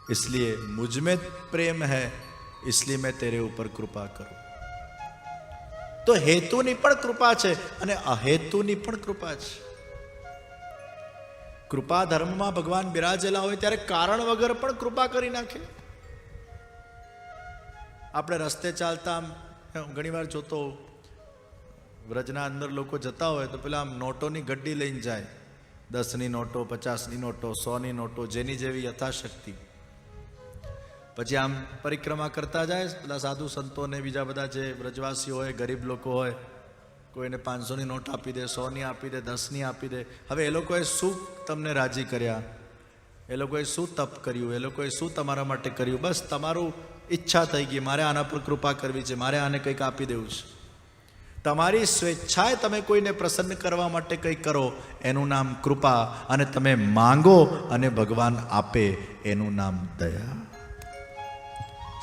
इसलिए मुझ में प्रेम है, इसलिए मैं तेरे ऊपर कृपा करूं. તો હેતુની પણ કૃપા છે અને અહેતુની પણ કૃપા છે. કૃપા ધર્મમાં ભગવાન બિરાજેલા હોય ત્યારે કારણ વગર પણ કૃપા કરી નાખે. આપણે રસ્તે ચાલતા ઘણી વાર જોતો, વ્રજના અંદર લોકો જતા હોય તો પેલા આમ નોટોની ગड्डी લઈને જાય. 10ની નોટો, 50ની નોટો, 100ની નોટો, જેની જેવી યથાશક્તિ. પછી આમ પરિક્રમા કરતા જાય. પેલા સાધુ સંતો ને બીજા બધા જે વ્રજવાસીઓ હોય, ગરીબ લોકો હોય, કોઈને 500ની નોટ આપી દે, 100ની આપી દે, 10ની આપી દે. હવે એ લોકોએ શું તમને રાજી કર્યા? એ લોકોએ શું તપ કર્યું? એ લોકોએ શું તમારા માટે કર્યું? બસ તમારું ઈચ્છા થઈ ગઈ, મારે આના પર કૃપા કરવી છે, મારે આને કંઈક આપી દેવું છે. તમારી સ્વેચ્છાએ તમે કોઈને પ્રસન્ન કરવા માટે કંઈક કરો, એનું નામ કૃપા. અને તમે માંગો અને ભગવાન આપે, એનું નામ દયા.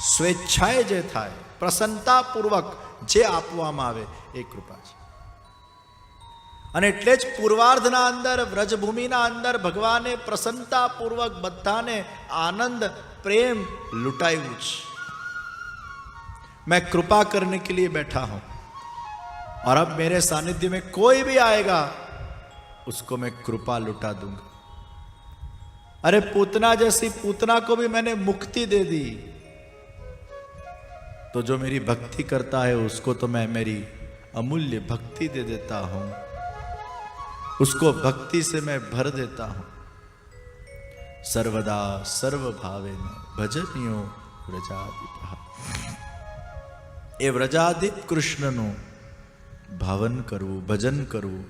સ્વેચ્છાએ જે થાય, પ્રસન્નતાપૂર્વક જે આપવામાં આવે, એ કૃપા છે. અને એટલે જ પૂર્વાર્ધના અંદર, વ્રજભૂમિના અંદર ભગવાને પ્રસન્નતાપૂર્વક બધાને આનંદ પ્રેમ લૂંટાવ્યું છે. मैं कृपा करने के लिए बैठा हूं और अब मेरे सानिध्य में कोई भी आएगा उसको मैं कृपा लुटा दूंगा. अरे पूतना जैसी पूतना को भी मैंने मुक्ति दे दी, तो जो मेरी भक्ति करता है उसको तो मैं मेरी अमूल्य भक्ति दे देता हूं, उसको भक्ति से मैं भर देता हूं. सर्वदा सर्वभावेन भजनियो व्रजाधिप. એ વ્રજાધિપ કૃષ્ણનું ભાવન કરવું, ભજન કરવું.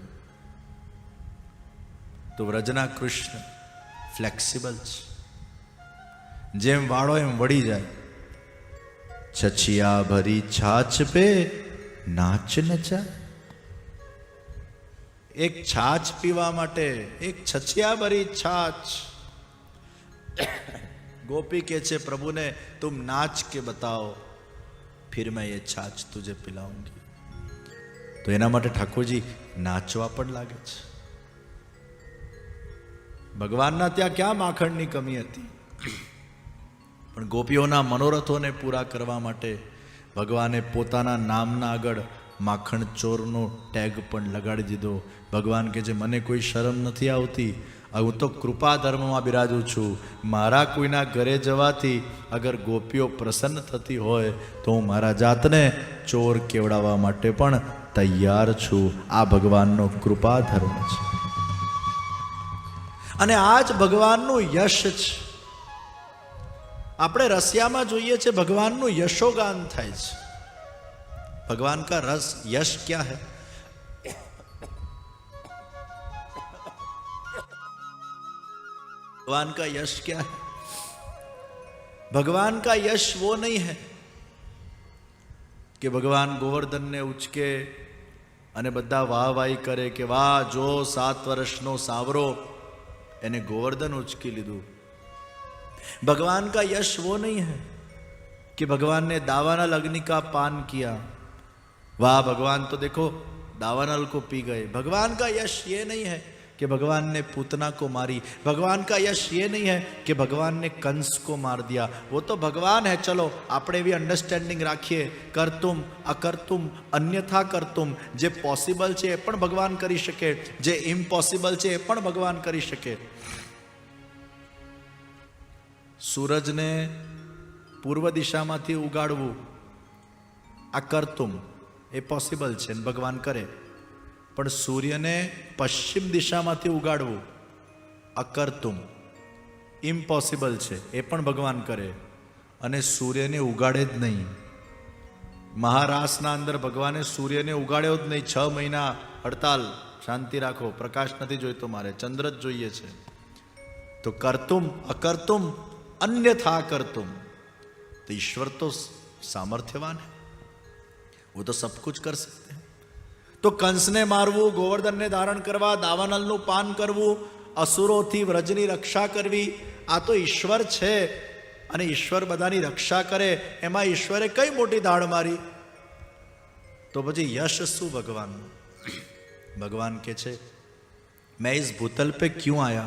તો વ્રજના કૃષ્ણ ફ્લેક્સિબલ છે, જેમ વાળો એમ વળી જાય. છછિયા ભરી છાછ પે નાચ નચા. એક છાછ પીવા માટે એક છછિયા ભરી છાછ. गोपी के छे प्रभु ने तुम नाच के बताओ फिर मैं ये छाछ तुझे पिलाऊंगी. तो एना माटे ठाकुरजी नाचवा पण लागे छे. भगवानना त्या क्या माखणनी कमी हती, पण गोपीओना मनोरथोने पूरा करवा माटे भगवाने पोताना नामना आगळ माखण चोरनो टेग पण लगाड़ी दीधो. भगवान के जे मने कोई शरम नथी आवती, હું તો કૃપા ધર્મમાં બિરાજું છું. મારા કોઈના ઘરે જવાથી અગર ગોપીઓ પ્રસન્ન થતી હોય તો હું મારા જાતને ચોર કેવડાવવા માટે પણ તૈયાર છું. આ ભગવાનનો કૃપા ધર્મ છે અને આ જ ભગવાનનું યશ છે. આપણે રસિયામાં જોઈએ છે ભગવાનનું યશોગાન થાય છે. ભગવાન કા રસ યશ ક્યા હૈ? भगवान का यश क्या है? भगवान का यश वो नहीं है कि भगवान गोवर्धन ने उचके અને બધા વાહવાહી કરે કે વાહ જો 7 વર્ષનો સાવરો એને ગોवर्धन ઉચકી લીધું. भगवान का यश वो नहीं है कि भगवान ने दावानल अग्नि का पान किया, वाह भगवान तो देखो दावानल को पी गए. भगवान का यश ये नहीं है कि भगवान ने पूतना को मारी. भगवान का यश ये नहीं है कि भगवान ने कंस को मार दिया. वो तो भगवान है, चलो આપણે भी अंडरस्टेન્ડિંગ રાખીએ. કરતુમ અકર્તુમ અન્યથા કરતુમ. જે પોસિબલ છે એ પણ ભગવાન કરી શકે, જે ઇમ્પોસિબલ છે એ પણ ભગવાન કરી શકે. સૂરજને પૂર્વ દિશામાંથી ઉગાડવું આ કરતુમ એ પોસિબલ છે ને ભગવાન કરે, પણ સૂર્યને પશ્ચિમ દિશામાંથી ઉગાડવું અકર્તુમ ઇમ્પોસિબલ છે, એ પણ ભગવાન કરે અને સૂર્યને ઉગાડે જ નહીં. મહારાસના અંદર ભગવાને સૂર્યને ઉગાડ્યો જ નહીં. 6 મહિના હડતાલ, શાંતિ રાખો, પ્રકાશ નથી જોઈતો મારે, ચંદ્ર જ જોઈએ છે. તો કરતુમ અકર્તુમ अन्यथा करतुम. तो ईश्वर तो सामर्थ्यवान है, वो तो सब कुछ कर सकते हैं. तो कंस ने मारवू, गोवर्धन ने धारण करवा, दावानलનું પાન કરવું, અસુરોથી વ્રજની રક્ષા કરવી, આ તો ઈશ્વર છે. અને ઈશ્વર બધાની રક્ષા કરે, એમાં ઈશ્વરે કઈ મોટી દાળ મારી? તો પછી યશ શું ભગવાનનું? ભગવાન કે છે मैं इस भूतल पे क्यों आया?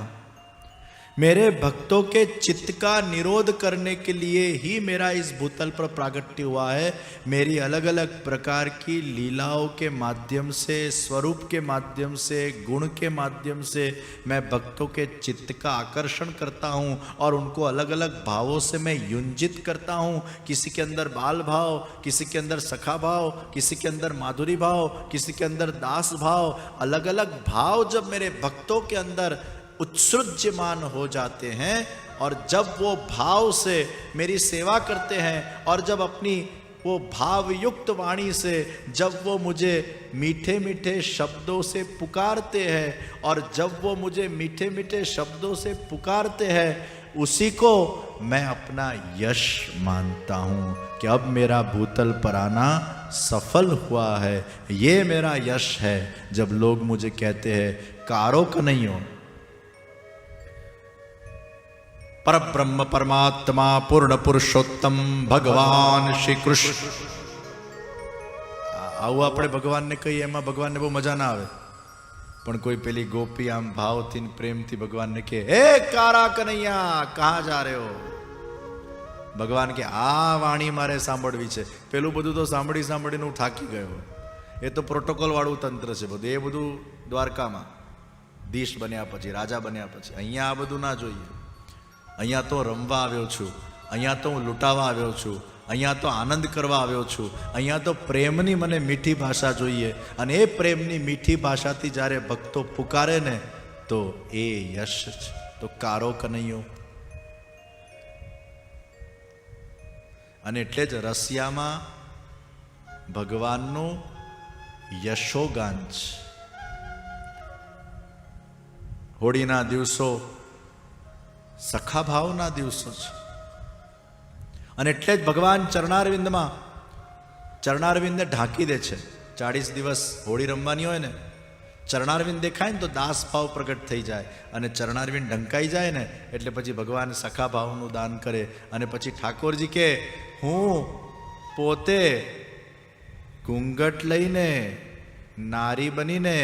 मेरे भक्तों के चित्त का निरोध करने के लिए ही मेरा इस भूतल पर प्रागट्य हुआ है. मेरी अलग अलग प्रकार की लीलाओं के माध्यम से, स्वरूप के माध्यम से, गुण के माध्यम से मैं भक्तों के चित्त का आकर्षण करता हूँ और उनको अलग अलग भावों से मैं युंजित करता हूँ. किसी के अंदर बाल भाव, किसी के अंदर सखा भाव, किसी के अंदर माधुरी भाव, किसी के अंदर दास भाव. अलग अलग भाव जब मेरे भक्तों के अंदर उत्सृज्यमान हो जाते हैं और जब वो भाव से मेरी सेवा करते हैं और जब अपनी वो भावयुक्त वाणी से जब वो मुझे मीठे मीठे शब्दों से पुकारते हैं और जब वो मुझे मीठे मीठे शब्दों से पुकारते हैं, उसी को मैं अपना यश मानता हूँ कि अब मेरा भूतल पर आना सफल हुआ है. ये मेरा यश है. जब लोग मुझे कहते हैं कारो कन्हैया, परब्रह्म परमात्मा पूर्ण पुरुषोत्तम भगवान श्री कृष्ण. આવું આપણે ભગવાનને કહીએ એમાં ભગવાનને બહુ મજા ના આવે, પણ કોઈ પેલી ગોપી આમ ભાવથી પ્રેમથી ભગવાનને કહે હે કારા કનૈયા કહા જા રહ્યો? ભગવાન કે આ વાણી મારે સાંભળવી છે. પેલું બધું તો સાંભળી સાંભળીને હું થાકી ગયો. એ તો પ્રોટોકોલ વાળું તંત્ર છે બધું. એ બધું દ્વારકામાં ધીશ બન્યા પછી, રાજા બન્યા પછી. અહીંયા આ બધું ના જોઈએ. અહીંયા તો રમવા આવ્યો છું, અહીંયા તો હું લૂંટાવા આવ્યો છું, અહીંયા તો આનંદ કરવા આવ્યો છું. અહીંયા તો પ્રેમની મને મીઠી ભાષા જોઈએ. અને એ પ્રેમની મીઠી ભાષાથી જ્યારે ભક્તો પુકારે ને તો એ યશ છે. તો કારો કનૈયો. અને એટલે જ રસિયામાં ભગવાનનું યશોગાન છે. હોળીના દિવસો સખા ભાવના દિવસો છે. અને એટલે જ ભગવાન ચરણારવિંદને ઢાંકી દે છે. 40 દિવસ હોળી રમવાની હોય ને, ચરણારવિંદ દેખાય ને તો દાસ ભાવ પ્રગટ થઈ જાય, અને ચરણારવિંદ ઢંકાઈ જાય ને એટલે પછી ભગવાન સખા ભાવનું દાન કરે. અને પછી ઠાકોરજી કે હું પોતે ઘૂંઘટ લઈને નારી બનીને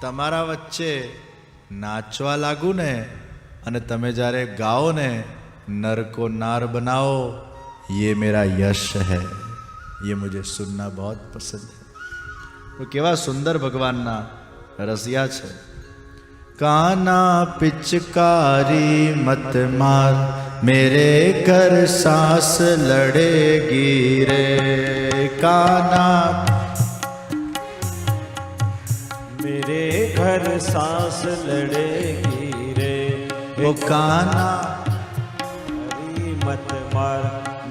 તમારા વચ્ચે નાચવા લાગુ ને, અને તમે જ્યારે ગાઓ ને नर को नार बनाओ, ये मेरा यश है, ये मुझे सुनना बहुत पसंद है. तो केवा सुंदर भगवानना रसिया छे. काना पिचकारी मत मार, मेरे घर सांस लड़ेगी रे. काना मेरे घर सांस लड़ेगी रे. वो काना मत मार,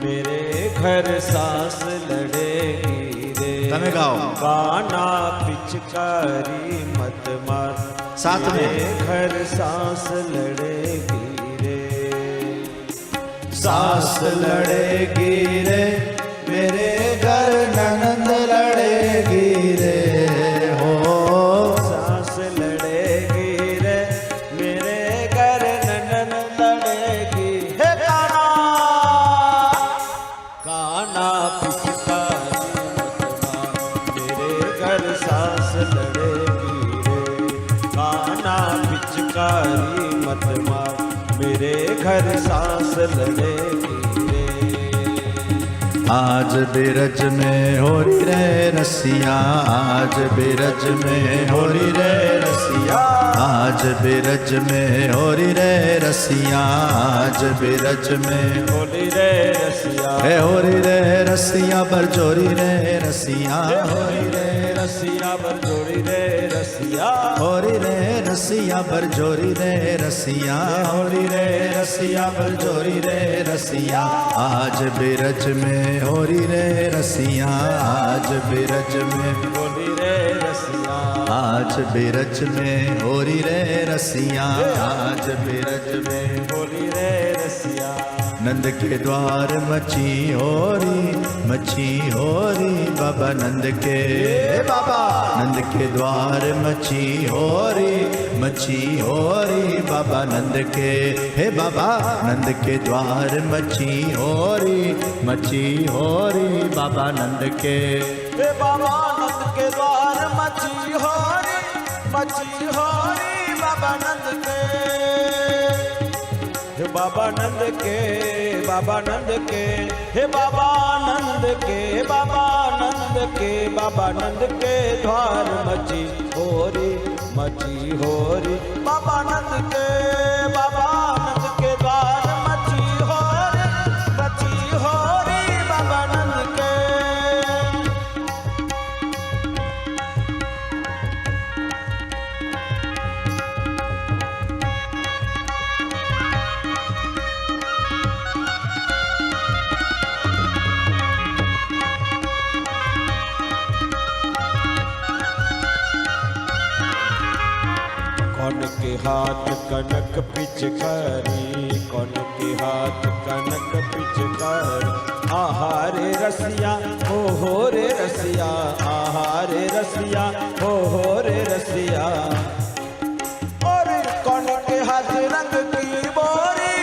मेरे घर सांस लड़ेगी रे. તમે ગાઓ. काना पिचकारी मत मार, साथ में. मेरे घर सांस लड़ेगी रे. सांस लड़ेगी रे, मेरे घर ननंद लड़ेगी रे. हो सांस लड़ेगी रे, मेरे घर ननद लड़ेगी. हे काना, काना पिचकारी मत मार, मेरे घर सांस लड़ेगी रे. काना पिचकारी मत मार, मेरे घर सांस लड़ेगी रे. आज बिरज में होरी रे रसिया, आज बिरज में होरी रे रसिया, आज बिरज में होरी रे रसिया, आज बिरज में होली रे रसिया. हे होरी रे रसिया बरजोरी रे रसिया. होली रे रसिया बरजोरी रे रसिया. होरी रे रसिया बरजोरी रे रसिया. होरी रे रसिया बरजोरी रे रसिया. आज बिरज में होरी रे रसिया, आज बिरज में होली रे रसिया. आज बिरज में होरी रे रसिया, आज बिरज में होली रे रसिया. नंद के द्वार मची होरी बाबा नंद के. बाबा नंद के द्वार मची होरी बाबा नंद के. हे बाबा नंद के द्वार मची होरी बाबा नंद के. हे बाबा नंद के द्वार मची होरी बाबा नंद के. हे बाबा नंद के, बाबा नंद के. हे बाबा नंद के, बाबा नंद के. बाबा नंद के द्वार मची होरी बाबा नंद के. बाबा नंद के द्वार मची होरी बाबा नंद के. कौन के हाथ कनक पिचकारी, कौन के हाथ कनक पिचकारी. आहारे रसिया हो रे रसिया, आहारे रसिया हो रे रसिया. और कौन के हाथ रंग की बोरी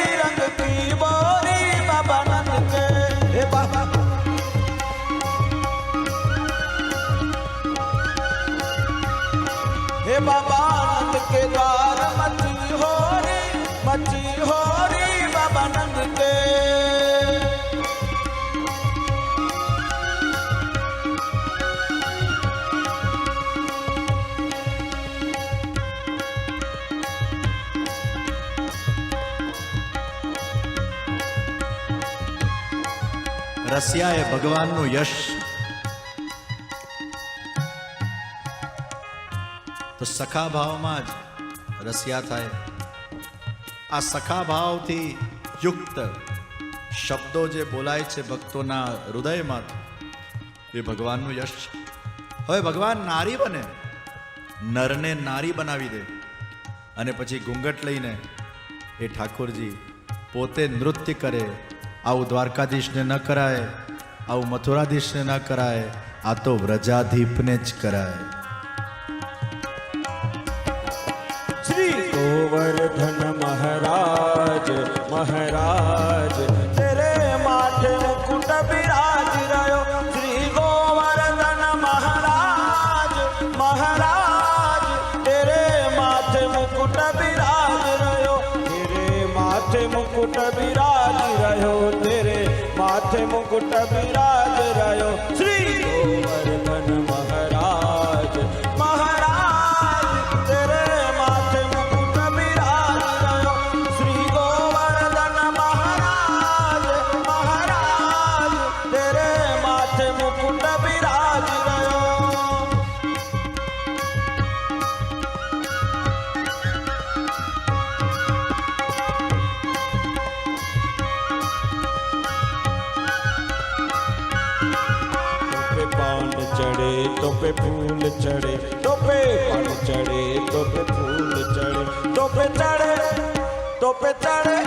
बाबा नंद के. हे बाबा हे बाबा नंद के द्वार मची होरी बाबा नंद के. રસિયા એ ભગવાનનું યશ. તો સખા ભાવમાં જ રસિયા થાય. આ સખા ભાવથી યુક્ત શબ્દો જે બોલાય છે ભક્તોના હૃદયમાં, એ ભગવાનનું યશ છે. હવે ભગવાન નારી બને, નરને નારી બનાવી દે, અને પછી ઘૂંઘટ લઈને એ ઠાકોરજી પોતે નૃત્ય કરે, આવું દ્વારકાધીશને ન કરાય, આવું મથુરાધીશને ન કરાય, આ તો વ્રજાધીપને જ કરાય. श्री गोवर्धन महाराज महाराज तेरे माथे मुकुट विराज रहो. श्री गोवर्धन महाराज महाराज तेरे माथे मुकुट विराज रहो. तेरे माथे मुकुट विराज रहो. तेरे माथे मुकुट विराज रहो. श्री गोवर्धन महाराज महाराज तेरे माथे मुकुट विराज रहो. श्री गोवर्धन महाराज महाराज तेरे माथे मुकुट विराज रहो. तो पे पान चढ़े तो पे फूल चढ़े, तो पे पान चढ़े तो पे फूल चढ़े, तो पे चढ़े तो पे चढ़े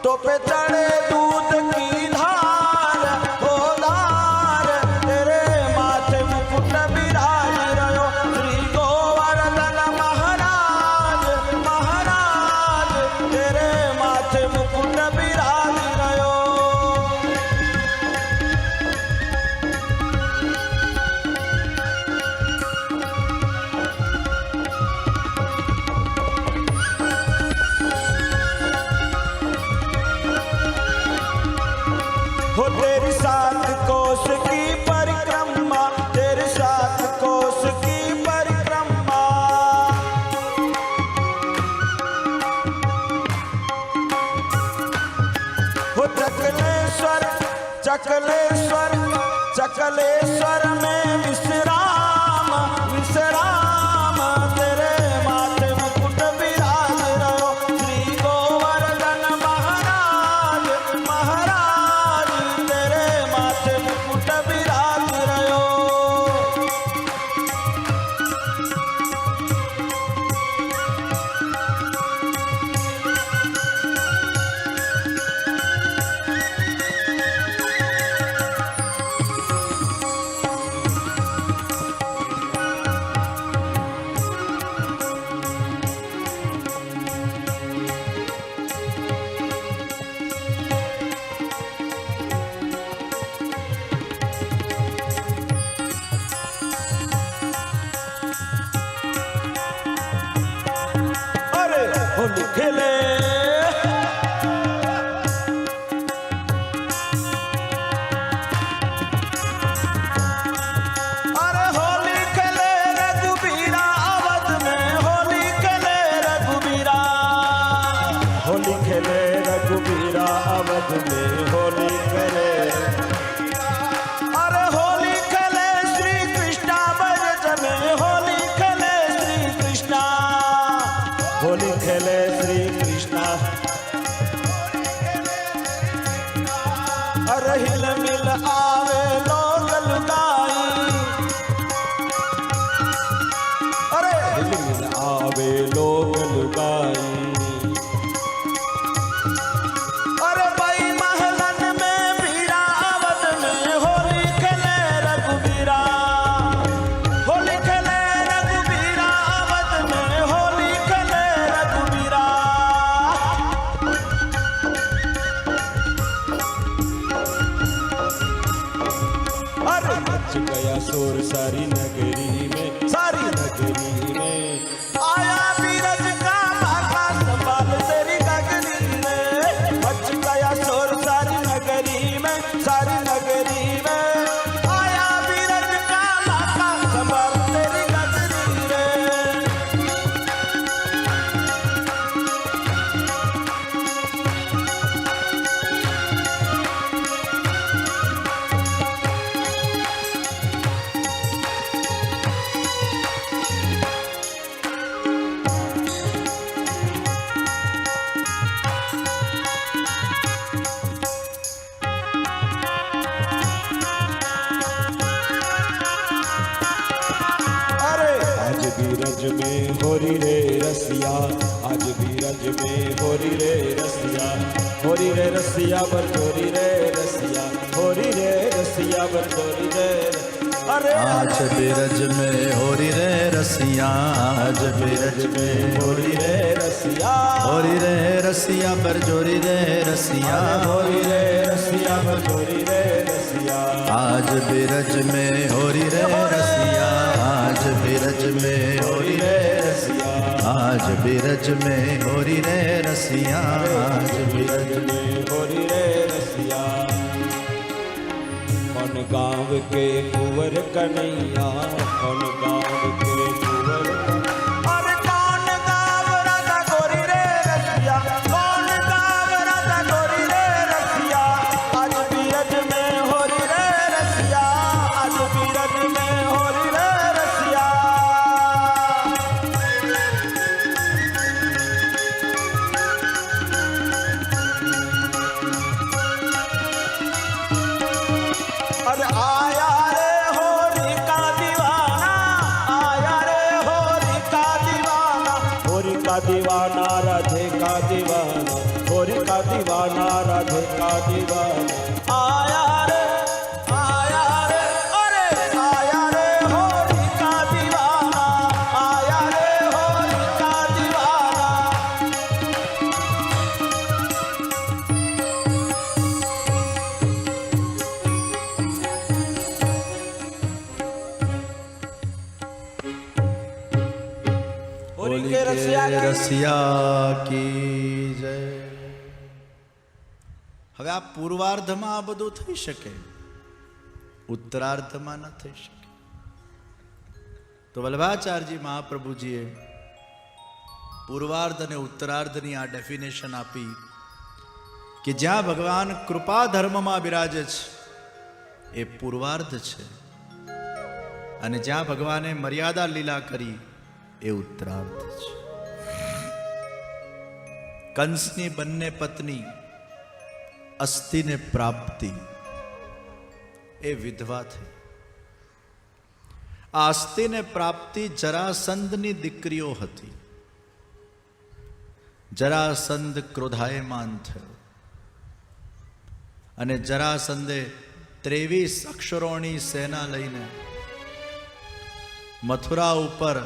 तो पे चढ़े दूध की धार हो धार. तेरे माथे मुकुट विराज रहो. श्री गोवर्धन महाराज महाराज तेरे माथे मुकुट विराज रहो. हो तेरी सात कोस की परिक्रमा, तेरी सात कोस की परिक्रमा. हो चकलेश्वर चकलेश्वर चकलेश्वर में विश्राम विश्राम. तेरे माथे मुकुट विराज रहो. श्री गोवर्धन महाराज महाराज तेरे माथे मुकुट विराज रहो. अरे होली खेले अरे होली खेले रघुबीरा अवध में. होली खेले रघुबीरा, होली खेले रघुबीरा अवध में. होली खेले अरे होली खेले श्री कृष्णा ब्रज में. होली खेले श्री कृष्णा, होली खेले श्री कृष्णा. अरे हिल मिल आवे लोग लुगाई, अरे हिल मिल आवे लोग लुगाई. अरे भाई महलन में बीरा अवध में. होली खेले रघुबीरा, होली खेले रघुबीरा अवध में. होली खेले रघुबीरा. अरे मच गया शोर सारी नगरी में, सारी नगरी में. आया बीरज का माथा संभाल तेरी नगरी में. मच गया शोर सारी नगरी में, सारी नगरी में. आया बीरज का माथा संभाल तेरी नगरी में. ब्रज में होरी रे रसिया आज भी रज में होरी रे रसिया बरजोरी रे रसिया होरी रे रसिया बरजोरी रे अरे आज बिरज में होरी रे रसिया आज बिरज में होरी रे रसिया होरी रे रसिया बरजोरी रे रसिया होरी रे रसिया बरजोरी रे रसिया आज बिरज में होरी रे रसिया आज बिरज में होरी रे रसिया आज बिरज में होरी रे रसिया आज बिरज में होरी रे रसिया कौन गाँव के कुंवर कन्हैया कौन गाँव के कुंवर अरे कौन गाँव राधा गोरी रे रसिया कौन गाँव राधा गोरी रे रसिया आज बीरज में होरी रे रसिया आज बीरज में होरी रे रसिया अरे आया रे होरी का दीवाना आया रे होरी का दीवाना होरी का दीवाना राधे का दीवाना होरी का दीवाना राधे का दीवाना आया रे अरे आया रे होरी का दीवाना आया रे होरी का दीवाना होरी के रसिया રસિયા કી જય. હવે આ પૂર્વાર્ધમાં આ બધું થઈ શકે, ઉત્તરાર્ધમાં ન થઈ શકે. તો વલ્લભાચાર્યજી મહાપ્રભુજીએ પૂર્વાર્ધ અને ઉત્તરાર્ધની આ ડેફિનેશન આપી કે જ્યાં ભગવાન કૃપા ધર્મમાં બિરાજે છે એ પૂર્વાર્ધ છે, અને જ્યાં ભગવાને મર્યાદા લીલા કરી એ ઉત્તરાર્ધ છે. કંસની બંને પત્ની અસ્થિને પ્રાપ્તિ એ વિધવા થઈ. આ અસ્થિને પ્રાપ્તિ જરાસંધની દીકરીઓ હતી. જરાસંધ ક્રોધાયમાન થયો અને જરાસંધે 23 અક્ષરોની સેના લઈને મથુરા ઉપર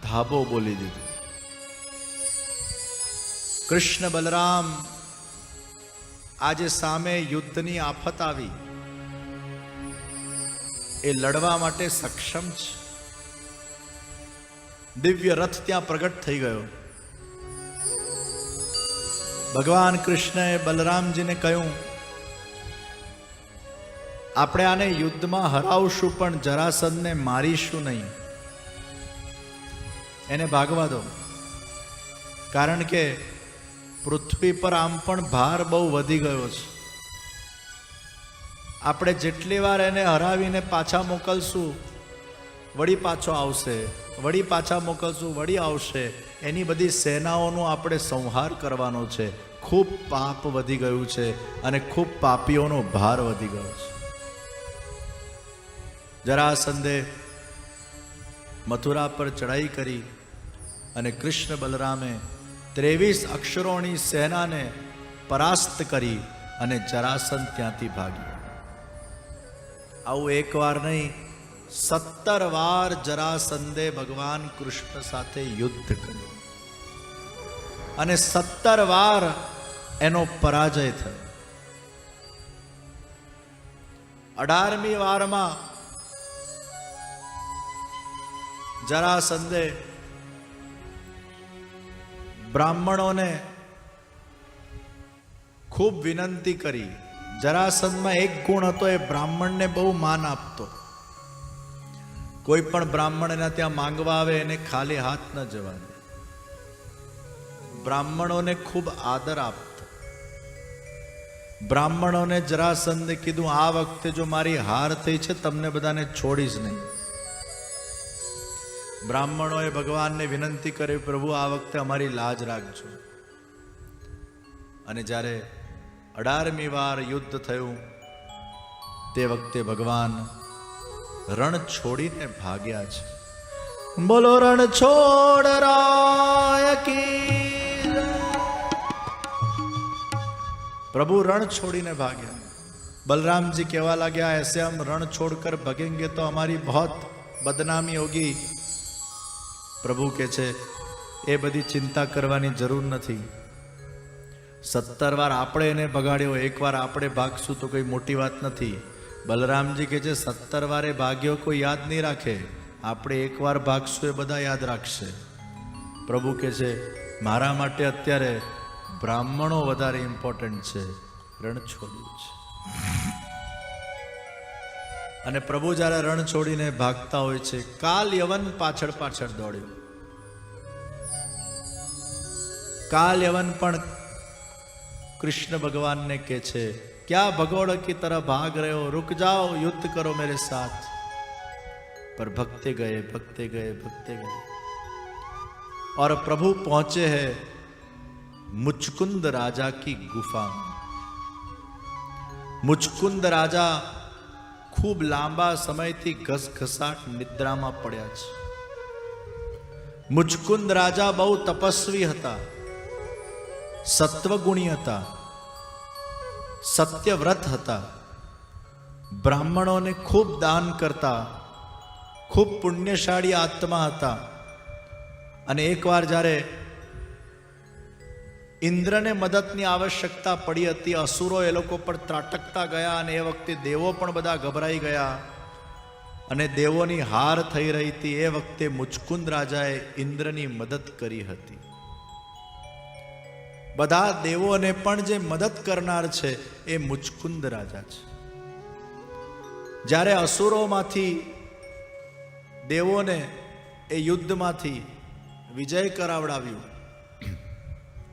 ધાબો બોલી દીધો. કૃષ્ણ બલરામ આજે સામે યુદ્ધની આફત આવી એ લડવા માટે સક્ષમ છે. દિવ્ય રથ ત્યાં પ્રગટ થઈ ગયો. ભગવાન કૃષ્ણએ બલરામજીને કહ્યું, આપણે આને યુદ્ધમાં હરાવશું પણ જરાસંધને મારીશું નહીં, એને ભાગવા દો. કારણ કે પૃથ્વી પર આમ પણ ભાર બહુ વધી ગયો છે. આપણે જેટલી વાર એને હરાવીને પાછા મોકલશું વળી પાછો આવશે, વળી પાછા મોકલશું વળી આવશે. એની બધી સેનાઓનો આપણે સંહાર કરવાનો છે. ખૂબ પાપ વધી ગયું છે અને ખૂબ પાપીઓનો ભાર વધી ગયો છે. જરાસંધે મથુરા પર ચડાઈ કરી અને કૃષ્ણ બલરામે 23 અક્ષરોની સેનાને પરાસ્ત કરી અને જરાસંધ ત્યાંથી ભાગ્યો. આવું એક વાર નહીં, 17 વાર જરાસંધે ભગવાન કૃષ્ણ સાથે યુદ્ધ કર્યું અને 17 વાર એનો પરાજય થયો. 18મી વારમાં જરાસંધે બ્રાહ્મણોને ખૂબ વિનંતી કરી. જરાસંધમાં એક ગુણ હતો, એ બ્રાહ્મણને બહુ માન આપતો. કોઈ પણ બ્રાહ્મણ એના ત્યાં માંગવા આવે એને ખાલી હાથ ન જવા દે. બ્રાહ્મણોને ખૂબ આદર આપતો. બ્રાહ્મણોને જરાસંધે કીધું, આ વખતે જો મારી હાર થઈ છે તમને બધાને છોડીશ નહીં. બ્રાહ્મણોએ ભગવાનને વિનંતી કરી, પ્રભુ આ વખતે અમારી લાજ રાખજો. અને જ્યારે 18મી વાર યુદ્ધ થયું તે વખતે ભગવાન રણ છોડીને ભાગ્યા છે. બોલો રણ છોડ રાય કી જય. प्रभु रण छोड़ीने भाग्या. बलराम जी कहवा लग्या ऐसे हम रण छोड़कर भगेंगे तो हमारी बहुत बदनामी होगी. प्रभु के छे ए बधी चिंता करवानी जरूर नहीं. 17 વાર આપણે એને ભગાડ્યો, એક વાર આપણે ભાગશું તો કોઈ મોટી વાત નથી. બલરામજી કે છે 17 વારે ભાગ્યો કોઈ યાદ નહીં રાખે, આપણે એક વાર ભાગશું એ બધા યાદ રાખશે. પ્રભુ કે છે મારા માટે અત્યારે બ્રાહ્મણો વધારે ઇમ્પોર્ટન્ટ છે, રણ છોડ્યું છે. અને પ્રભુ જ્યારે રણ છોડીને ભાગતા હોય છે, કાલ યવન પાછળ પાછળ દોડ્યો. કાલ યવન પણ कृष्ण भगवान ने कहे छे क्या भगोड़ की तरह भाग रहे हो, रुक जाओ, युद्ध करो मेरे साथ. पर भगते गए भगते गए भगते गए और प्रभु पहुंचे हैं मुचकुंद राजा की गुफा में. मुचकुंद राजा खूब लांबा समय थी घसघसाट निद्रा में पड्या छे. मुचकुंद राजा बहु तपस्वी हता, सत्वगुणी હતા, સત્યવ્રત હતા, બ્રાહ્મણોને ખૂબ દાન કરતા, ખૂબ પુણ્યશાળી આત્મા હતા. અને એકવાર જ્યારે ઇન્દ્રને મદદની આવશ્યકતા પડી હતી, અસુરો એ લોકો પર ત્રાટકતા ગયા અને એ વખતે દેવો પણ બધા ગભરાઈ ગયા અને દેવોની હાર થઈ રહી હતી. એ વખતે મુચકુંદ રાજાએ ઇન્દ્રની મદદ કરી હતી. બધા દેવોને પણ જે મદદ કરનાર છે એ મુચકુંદ રાજા છે. જ્યારે અસુરોમાંથી દેવોને એ યુદ્ધમાંથી વિજય કરાવડાવ્યું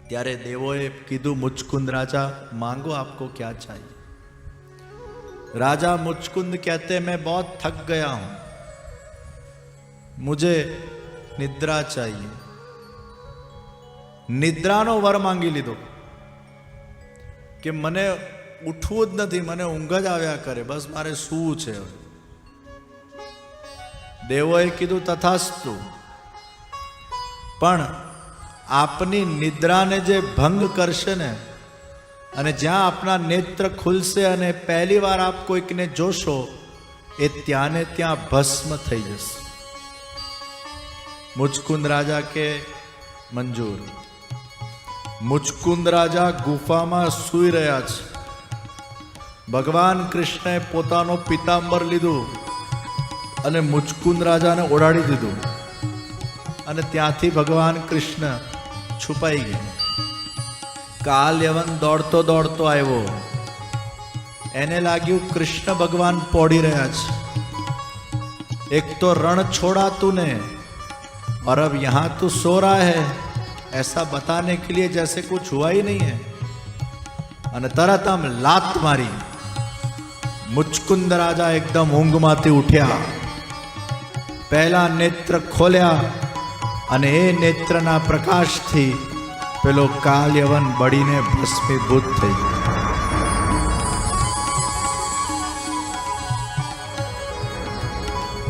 ત્યારે દેવોએ કીધું મુચકુંદ રાજા માંગો આપકો ક્યાં चाहिए. राजा मुचकुंद कहते मैं बहुत थक गया हूं, मुझे निद्रा चाहिए. નિદ્રાનો વર માંગી લીધો કે મને ઉઠવું જ નથી, મને ઊંઘ જ આવ્યા કરે, બસ મારે સૂવું છે. દેવોએ કીધું તથાસ્તુ, પણ આપની નિદ્રાને જે ભંગ કરશે ને અને જ્યાં આપના નેત્ર ખુલશે અને પહેલી વાર આપ કોઈકને જોશો એ ત્યાંને ત્યાં ભસ્મ થઈ જશે. મુચકુંદ રાજા કે મંજૂર. મુચકુંદ રાજા ગુફામાં સૂઈ રહ્યા છે. ભગવાન કૃષ્ણએ પોતાનો પિતાંબર લીધું અને મુચકુંદ રાજાને ઓઢાડી દીધું અને ત્યાંથી ભગવાન કૃષ્ણ છુપાઈ ગયા. કાલ યવન દોડતો દોડતો આવ્યો, એને લાગ્યું કૃષ્ણ ભગવાન પોડી રહ્યા છે. એક તો રણ छोड़ा तूने और अब यहां तू सो रहा है, ऐसा बताने के लिए जैसे कुछ हुआ ही नहीं है. અને તરત આમ લાત મારી. મુચકુંદ રાજા એકદમ ઊંઘમાંથી ઉઠ્યા, પહેલા નેત્ર ખોલ્યા અને એ નેત્રના પ્રકાશથી પેલો કાલ યવન બળીને ભસ્મીભૂત થઈ ગયો.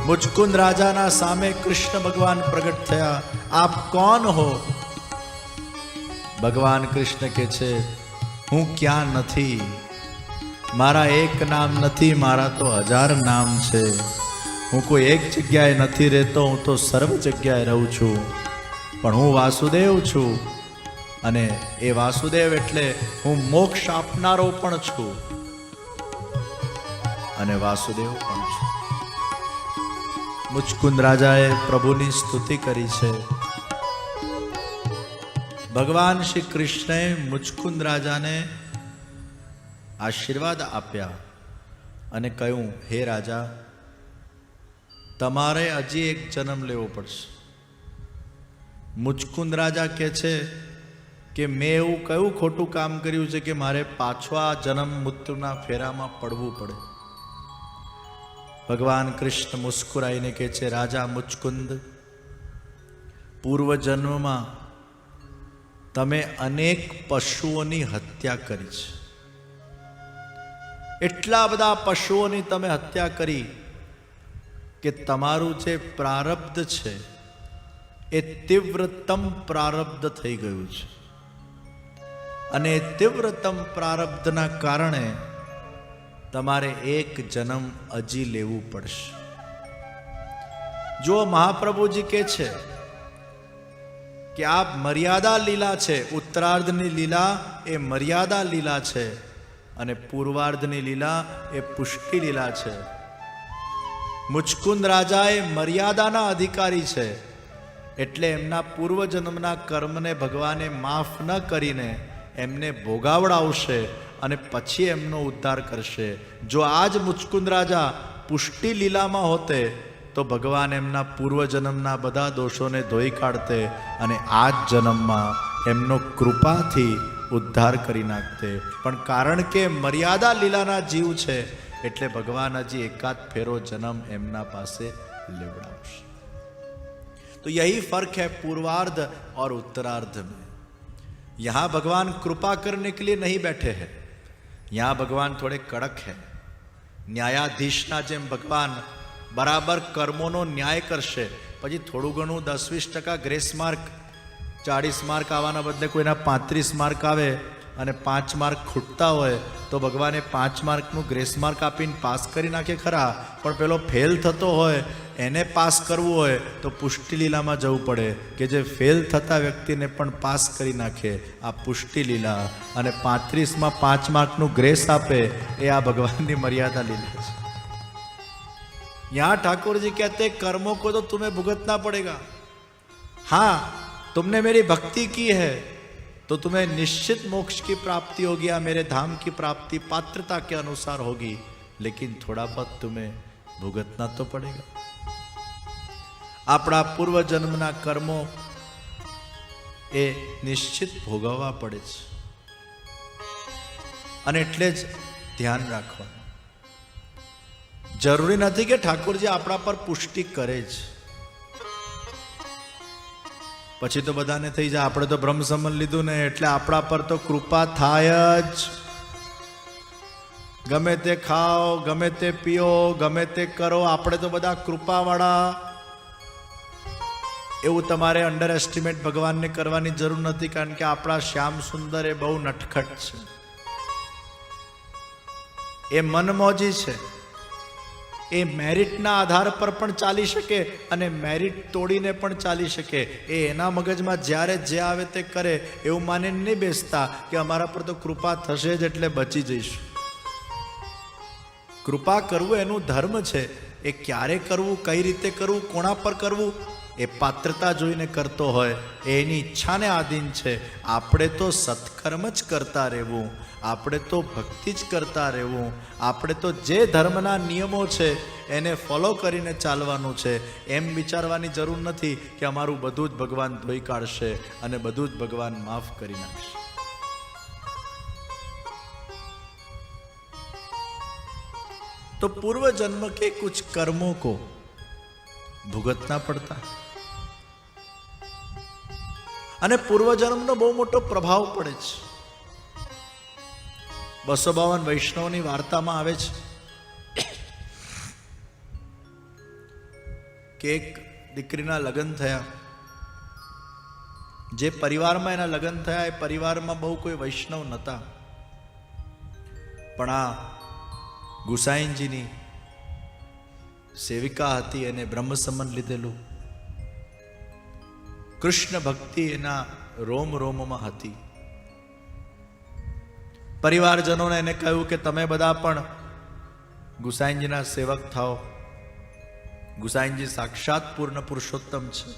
મુચકુંદ રાજાના સામે કૃષ્ણ ભગવાન પ્રગટ થયા. આપ કોણ હો? ભગવાન કૃષ્ણ કે છે હું ક્યાં નથી, મારા એક નામ નથી, મારા તો 1000 નામ છે. હું કોઈ એક જગ્યાએ નથી રહેતો, હું તો સર્વ જગ્યાએ રહું છું. પણ હું વાસુદેવ છું અને એ વાસુદેવ એટલે હું મોક્ષ આપનારો પણ છું અને વાસુદેવ પણ છું. મુચકુંદ રાજાએ પ્રભુની સ્તુતિ કરી છે. ભગવાન શ્રી કૃષ્ણએ મુચકુંદ રાજાને આશીર્વાદ આપ્યા અને કહ્યું હે રાજા, તમારે હજી એક જન્મ લેવો પડશે. મુચકુંદ રાજા કહે છે કે મેં એવું કયું ખોટું કામ કર્યું છે કે મારે પાછો આ જન્મ મૃત્યુના ફેરામાં પડવું પડે. ભગવાન કૃષ્ણ મુસ્કુરાઈને કહે છે રાજા મુચકુંદ, પૂર્વ જન્મમાં તમે અનેક પશુઓની હત્યા કરી છે. એટલા બધા પશુઓની તમે હત્યા કરી કે તમારું જે પ્રારબ્ધ છે એ તીવ્રતમ પ્રારબ્ધ થઈ ગયું છે. અને એ તીવ્રતમ પ્રારબ્ધના કારણે તમારે એક જન્મ હજી લેવું પડશે. જો મહાપ્રભુજી કહે છે કે આ મર્યાદા લીલા છે, ઉત્તરાર્ધની લીલા એ મર્યાદા લીલા છે અને પૂર્વાર્ધની લીલા એ પુષ્ટિ લીલા છે. મુચકુંદ રાજા એ મર્યાદાના અધિકારી છે, એટલે એમના પૂર્વજન્મના કર્મને ભગવાને માફ ન કરીને એમને ભોગાવડાવશે અને પછી એમનો ઉદ્ધાર કરશે. જો આજ મુચકુંદ રાજા પુષ્ટિ લીલામાં હોતે તો ભગવાન એમના પૂર્વજન્મના બધા દોષોને ધોઈ કાઢતે અને આ જ જન્મમાં એમનો કૃપાથી ઉદ્ધાર કરી નાખતે. પણ કારણ કે મર્યાદા લીલાના જીવ છે એટલે ભગવાન હજી એકાદ ફેરો જન્મ એમના પાસે લેવડાવશે. तो यही फर्क है पूर्वार्ध और उत्तरार्ध में. यहां भगवान कृपा करने के लिए नहीं बैठे हैं, यहां भगवान थोड़े कड़क है. ન્યાયાધીશના જેમ ભગવાન બરાબર કર્મોનો ન્યાય કરશે, પછી થોડું ઘણું 10-20% ગ્રેસ માર્ક, 40 માર્ક આવવાના બદલે કોઈના 35 માર્ક આવે અને 5 માર્ક ખૂટતા હોય તો ભગવાને 5 માર્કનું ગ્રેસ માર્ક આપીને પાસ કરી નાખે ખરા, પણ પેલો ફેલ થતો હોય એને પાસ કરવું હોય તો પુષ્ટિ લીલામાં જવું પડે કે જે ફેલ થતા વ્યક્તિને પણ પાસ કરી નાખે. આ પુષ્ટિ લીલા અને 35માં 5 માર્કનું ગ્રેસ આપે એ આ ભગવાનની મર્યાદા લીલા છે. यहाँ ठाकुर जी कहते कर्मों को तो तुम्हें भुगतना पड़ेगा. हाँ, तुमने मेरी भक्ति की है तो तुम्हें निश्चित मोक्ष की प्राप्ति होगी, या मेरे धाम की प्राप्ति पात्रता के अनुसार होगी, लेकिन थोड़ा बहुत तुम्हें भुगतना तो पड़ेगा. આપણા પૂર્વ જન્મના કર્મો એ નિશ્ચિત ભોગવવા પડે છે અને એટલે જ ધ્યાન રાખવાનું. જરૂરી નથી કે ઠાકોરજી આપણા પર પુષ્ટિ કરે જ પછી તો બધાને થઈ જાય આપણે તો બ્રહ્મ સંબંધ લીધું ને એટલે આપણા પર તો કૃપા થાય જ. ગમે તે ખાઓ, ગમે તે પીઓ, ગમે તે કરો, આપણે તો બધા કૃપાવાળા. એવું તમારે અંડર એસ્ટિમેટ ભગવાનને કરવાની જરૂર નથી, કારણ કે આપણા શ્યામ સુંદર એ બહુ નટખટ છે, એ મનમોજી છે. એ મેરિટના આધાર પર પણ ચાલી શકે અને મેરિટ તોડીને પણ ચાલી શકે. એ એના મગજમાં જ્યારે જે આવે તે કરે એવું માને નહીં બેસતા કે અમારા પર તો કૃપા થશે જ એટલે બચી જઈશું. કૃપા કરવું એનું ધર્મ છે. એ ક્યારે કરવું, કઈ રીતે કરવું, કોના પર કરવું એ પાત્રતા જોઈને કરતો હોય એની ઈચ્છાને આધીન છે. આપણે તો સત્કર્મ જ કરતા રહેવું, આપણે તો ભક્તિ જ કરતા રહેવું, આપણે તો જે ધર્મના નિયમો છે એને ફોલો કરીને ચાલવાનું છે. એમ વિચારવાની જરૂર નથી કે અમારું બધું જ ભગવાન ધોઈ કાઢશે અને બધું જ ભગવાન માફ કરી નાખશે. तो पूर्व जन्म के कुछ कर्मों को भुगतना पड़ता અને પૂર્વજન્મનો બહુ મોટો પ્રભાવ પડે છે. 252 વૈષ્ણવની વાર્તામાં આવે છે કે એક દીકરીના લગ્ન થયા. જે પરિવારમાં એના લગ્ન થયા એ પરિવારમાં બહુ કોઈ વૈષ્ણવ નહોતા, પણ આ ગુસાઈનજીની સેવિકા હતી, એને બ્રહ્મ સંબંધ લીધેલું. કૃષ્ણ ભક્તિ એના રોમ રોમમાં હતી. પરિવારજનોને એને કહ્યું કે તમે બધા પણ ગુસાઈનજીના સેવક થાઓ. ગુસાઈનજી સાક્ષાત પૂર્ણ પુરુષોત્તમ છે.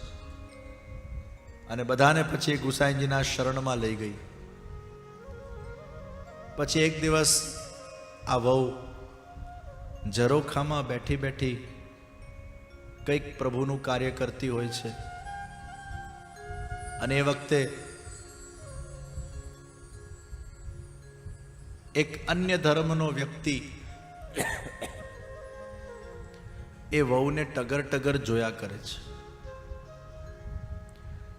અને બધાને પછી ગુસાઈનજીના શરણમાં લઈ ગઈ. પછી એક દિવસ આ વહુ ઝરોખામાં બેઠી બેઠી કંઈક પ્રભુનું કાર્ય કરતી હોય છે. અને એ વખતે એક અન્ય ધર્મનો વ્યક્તિ એ વહુને ટગર ટગર જોયા કરે છે.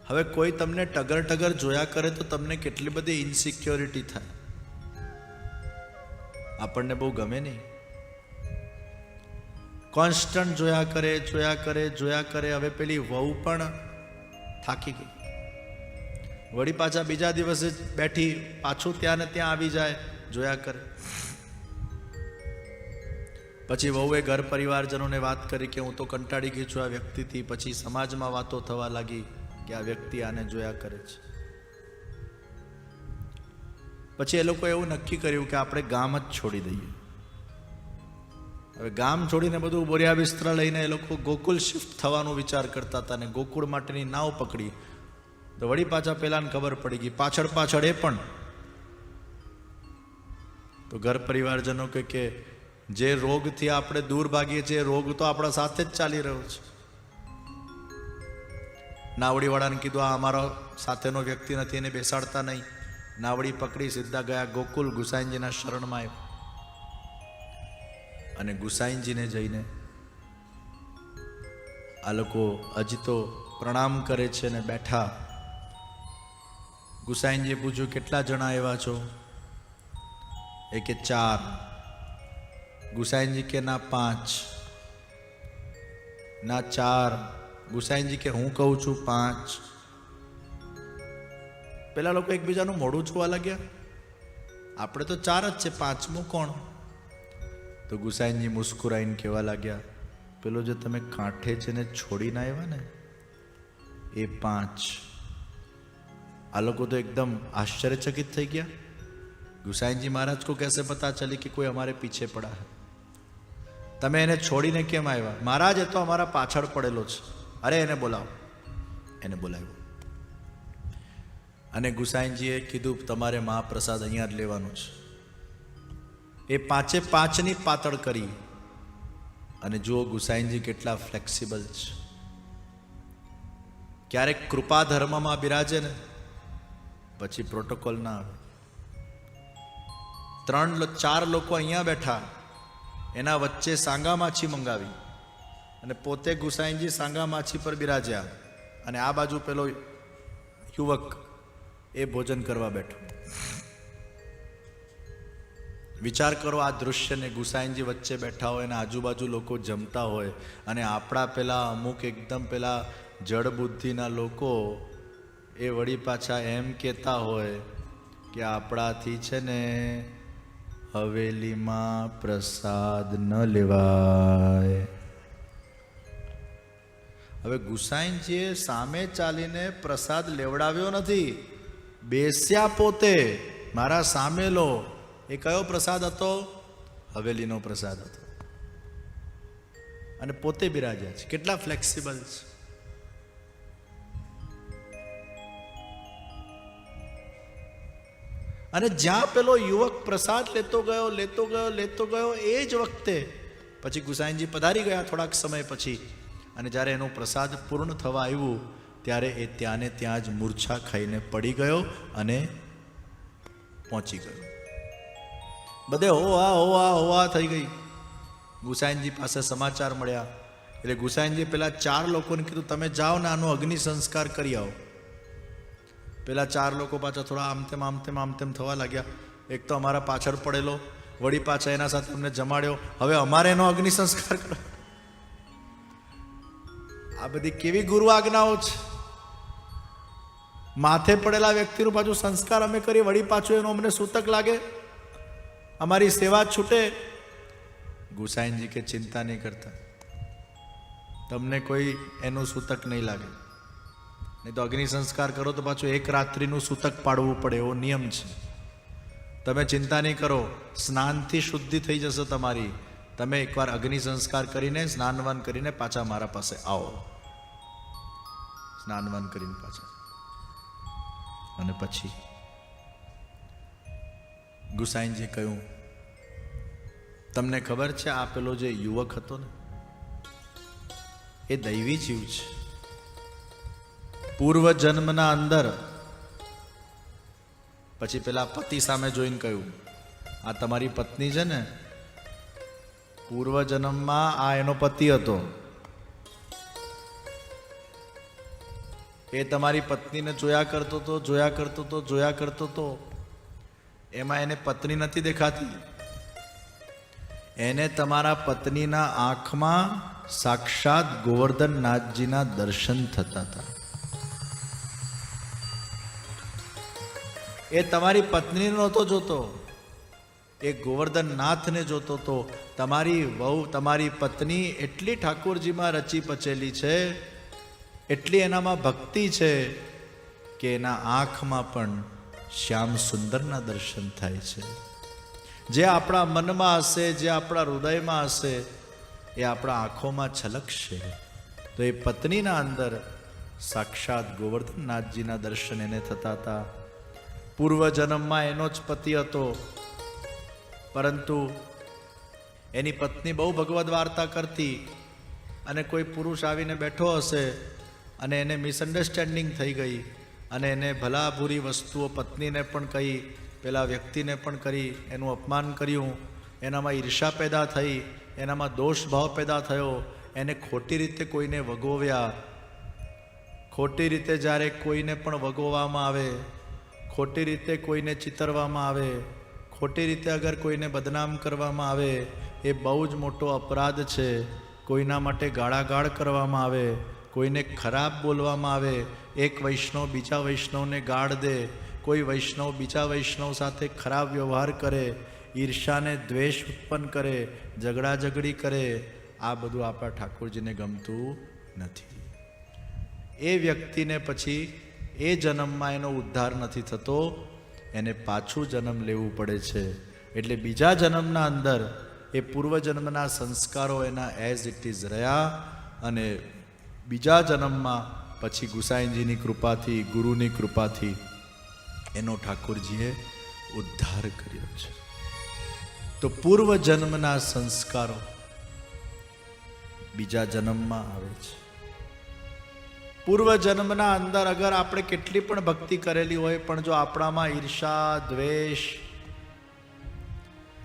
હવે કોઈ તમને ટગર ટગર જોયા કરે તો તમને કેટલી બધી ઇન્સિક્યોરિટી થાય, આપણને બહુ ગમે નહીં. કોન્સ્ટન્ટ જોયા કરે. હવે પેલી વહુ પણ થાકી ગઈ. વળી પાછા બીજા દિવસે બેઠી, પાછું ત્યાં ને ત્યાં આવી જાય, જોયા કરે. પછી વહુએ ઘર પરિવારજનોને વાત કરી કે હું તો કંટાળી ગઈ છું આ વ્યક્તિથી. પછી સમાજમાં વાતો થવા લાગી કે આ વ્યક્તિ આને જોયા કરે છે. પછી એ લોકો એવું નક્કી કર્યું કે આપણે ગામ જ છોડી દઈએ. હવે ગામ છોડીને બધું બોરિયા બિસ્તર લઈને એ લોકો ગોકુલ શિફ્ટ થવાનો વિચાર કરતા હતા. ને ગોકુળ માટેની નાવ પકડી તો વળી પાછા પેલાને ખબર પડી ગઈ, પાછળ પાછળ એ પણ. તો ઘર પરિવારજનો કે જે રોગથી આપણે દૂર ભાગીએ છીએ, રોગ તો આપણા સાથે જ ચાલી રહ્યો છે. નાવડીવાળાને કીધું આ અમારો સાથેનો વ્યક્તિ નથી, એને બેસાડતા નહીં. નાવડી પકડી સીધા ગયા ગોકુલ, ગુસાઈજીના શરણમાં આવ્યા. અને ગુસાઈજીને જઈને આ લોકો હજી તો પ્રણામ કરે છે ને બેઠા. ગુસાઈજીએ પૂછ્યું કેટલા જણા આવ્યા છો? એ કે 4. ગુસાઈજી કે ના 5, ના 4. ગુસાઈજી કે હું કહું છું 5. પેલા લોકો એકબીજાનું મોઢું જોવા લાગ્યા. આપણે તો 4 જ છે, 5મું કોણ? તો ગુસાઈજી મુસ્કુરાઈને કહેવા લાગ્યા, પેલો જે તમે કાંઠે છે ને છોડીને આવ્યા ને એ 5. આ લોકો તો એકદમ આશ્ચર્યચकित થઈ ગયા. गुसाई जी महाराज को कैसे पता चली कि कोई हमारे पीछे पड़ा है? તમે એને છોડીને કેમ આવ્યા? મહારાજ એ તો અમારા પાછળ પડેલો છે. અરે એને બોલાવો. એને બોલાવ્યો અને ગુસાઈજીએ કીધું તમારે મહાપ્રસાદ અહીંયા જ લેવાનો છે. એ 5ની પાતળ કરી. અને જુઓ ગુસાઈજી કેટલા ફ્લેક્સિબલ છે. ક્યારેક કૃપા ધર્મમાં બિરાજે ને પછી પ્રોટોકોલ ના આવે. 3-4 લોકો અહીંયા બેઠા, એના વચ્ચે સાંગા માછી મંગાવી અને પોતે ગુસાઈજી સાંગા માછી પર બિરાજ્યા અને આ બાજુ પેલો યુવક એ ભોજન કરવા બેઠો. વિચાર કરો આ દૃશ્યને. ગુસાઈજી વચ્ચે બેઠા હોય અને આજુબાજુ લોકો જમતા હોય અને આપણા પેલા અમુક એકદમ પેલા જડ બુદ્ધિના લોકો એ વળી પાછા એમ કહેતા હોય કે આપણાથી છે ને હવેલીમાં પ્રસાદ ન લેવાય. હવે ગુસાઈજીએ સામે ચાલીને પ્રસાદ લેવડાવ્યો નથી, બેસ્યા પોતે. મારા સામે લો. એ કયો પ્રસાદ હતો? હવેલીનો પ્રસાદ હતો. અને પોતે બિરાજ્યા છે. કેટલા ફ્લેક્સિબલ છે. અને જ્યાં પેલો યુવક પ્રસાદ લેતો ગયો એ જ વખતે પછી ગુસાઈજી પધારી ગયા થોડાક સમય પછી. અને જ્યારે એનો પ્રસાદ પૂર્ણ થવા આવ્યું ત્યારે એ ત્યાંને ત્યાં જ મૂર્છા ખાઈને પડી ગયો અને પહોંચી ગયો. બધે હોવા થઈ ગઈ. ગુસાઈજી પાસે સમાચાર મળ્યા એટલે ગુસાઈજી પેલા 4 લોકોને કીધું તમે જાઓ ને આનો અગ્નિ સંસ્કાર કરી આવો. પેલા 4 લોકો પાછા થોડા આમ તેમ થવા લાગ્યા. એક તો અમારા પાછળ પડેલો, વળી પાછા એના સાથે અમને જમાડ્યો, હવે અમારે એનો અગ્નિ સંસ્કાર કરો. આ બધી કેવી ગુરુ આજ્ઞાઓ છે. માથે પડેલા વ્યક્તિનું પાછું સંસ્કાર અમે કરી, વળી પાછું એનો અમને સૂતક લાગે, અમારી સેવા છૂટે. ગુસાઈજી કે ચિંતા નહીં કરતા, તમને કોઈ એનું સૂતક નહીં લાગે. નહીં તો અગ્નિ સંસ્કાર કરો તો પાછું 1 રાત્રિનું સૂતક પાડવું પડે, એવો નિયમ છે. તમે ચિંતા નહીં કરો, સ્નાનથી શુદ્ધિ થઈ જશે તમારી. તમે એકવાર અગ્નિ સંસ્કાર કરીને સ્નાનવાન કરીને પાછા મારા પાસે આવો. સ્નાનવાન કરીને પાછા. અને પછી ગુસાઈજીએ કહ્યું તમને ખબર છે આ પેલો જે યુવક હતો ને એ દૈવી જીવ છે. પૂર્વ જન્મના અંદર પછી પેલા પતિ સામે જોઈને કહ્યું આ તમારી પત્ની છે ને, પૂર્વ જન્મમાં આ એનો પતિ હતો. એ તમારી પત્નીને જોયા કરતો તો એમાં એને પત્ની નથી દેખાતી. એને તમારા પત્નીના આંખમાં સાક્ષાત ગોવર્ધનનાથજીના દર્શન થતા હતા. એ તમારી પત્નીને નહોતો જોતો, એ ગોવર્ધન નાથને જોતો તો. તમારી વહુ, તમારી પત્ની એટલી ઠાકોરજીમાં રચી પચેલી છે, એટલી એનામાં ભક્તિ છે કે એના આંખમાં પણ શ્યામ સુંદરના દર્શન થાય છે. જે આપણા મનમાં હશે, જે આપણા હૃદયમાં હશે, એ આપણા આંખોમાં છલકશે. તો એ પત્નીના અંદર સાક્ષાત ગોવર્ધનનાથજીના દર્શન એને થતા હતા. પૂર્વ જન્મમાં એનો જ પતિ હતો, પરંતુ એની પત્ની બહુ ભગવદ વાર્તા કરતી અને કોઈ પુરુષ આવીને બેઠો હશે અને એને મિસઅન્ડરસ્ટેન્ડિંગ થઈ ગઈ અને એને ભલા બુરી વસ્તુઓ પત્નીને પણ કહી, પેલા વ્યક્તિને પણ કરી, એનું અપમાન કર્યું, એનામાં ઈર્ષા પેદા થઈ, એનામાં દોષ ભાવ પેદા થયો, એને ખોટી રીતે કોઈને વગોવ્યા. ખોટી રીતે જ્યારે કોઈને પણ વગોવવામાં આવે, ખોટી રીતે કોઈને ચિતરવામાં આવે, ખોટી રીતે અગર કોઈને બદનામ કરવામાં આવે, એ બહુ જ મોટો અપરાધ છે. કોઈના માટે ગાળાગાળ કરવામાં આવે, કોઈને ખરાબ બોલવામાં આવે, એક વૈષ્ણવ બીજા વૈષ્ણવને ગાળ દે, કોઈ વૈષ્ણવ બીજા વૈષ્ણવ સાથે ખરાબ વ્યવહાર કરે, ઈર્ષાને દ્વેષ ઉત્પન્ન કરે, ઝઘડા ઝઘડી કરે, આ બધું આપણા ઠાકોરજીને ગમતું નથી. એ વ્યક્તિને પછી એ જન્મમાં એનો ઉદ્ધાર નથી થતો, એને પાછું જન્મ લેવું પડે છે. એટલે બીજા જન્મના અંદર એ પૂર્વજન્મના સંસ્કારો એના એઝ ઇટ ઇઝ રહ્યા અને બીજા જન્મમાં પછી ગુસાઈજીની કૃપાથી, ગુરુની કૃપાથી એનો ઠાકોરજીએ ઉદ્ધાર કર્યો છે. તો પૂર્વજન્મના સંસ્કારો બીજા જન્મમાં આવે છે. પૂર્વજન્મના અંદર અગર આપણે કેટલી પણ ભક્તિ કરેલી હોય, પણ જો આપણામાં ઈર્ષા, દ્વેષ,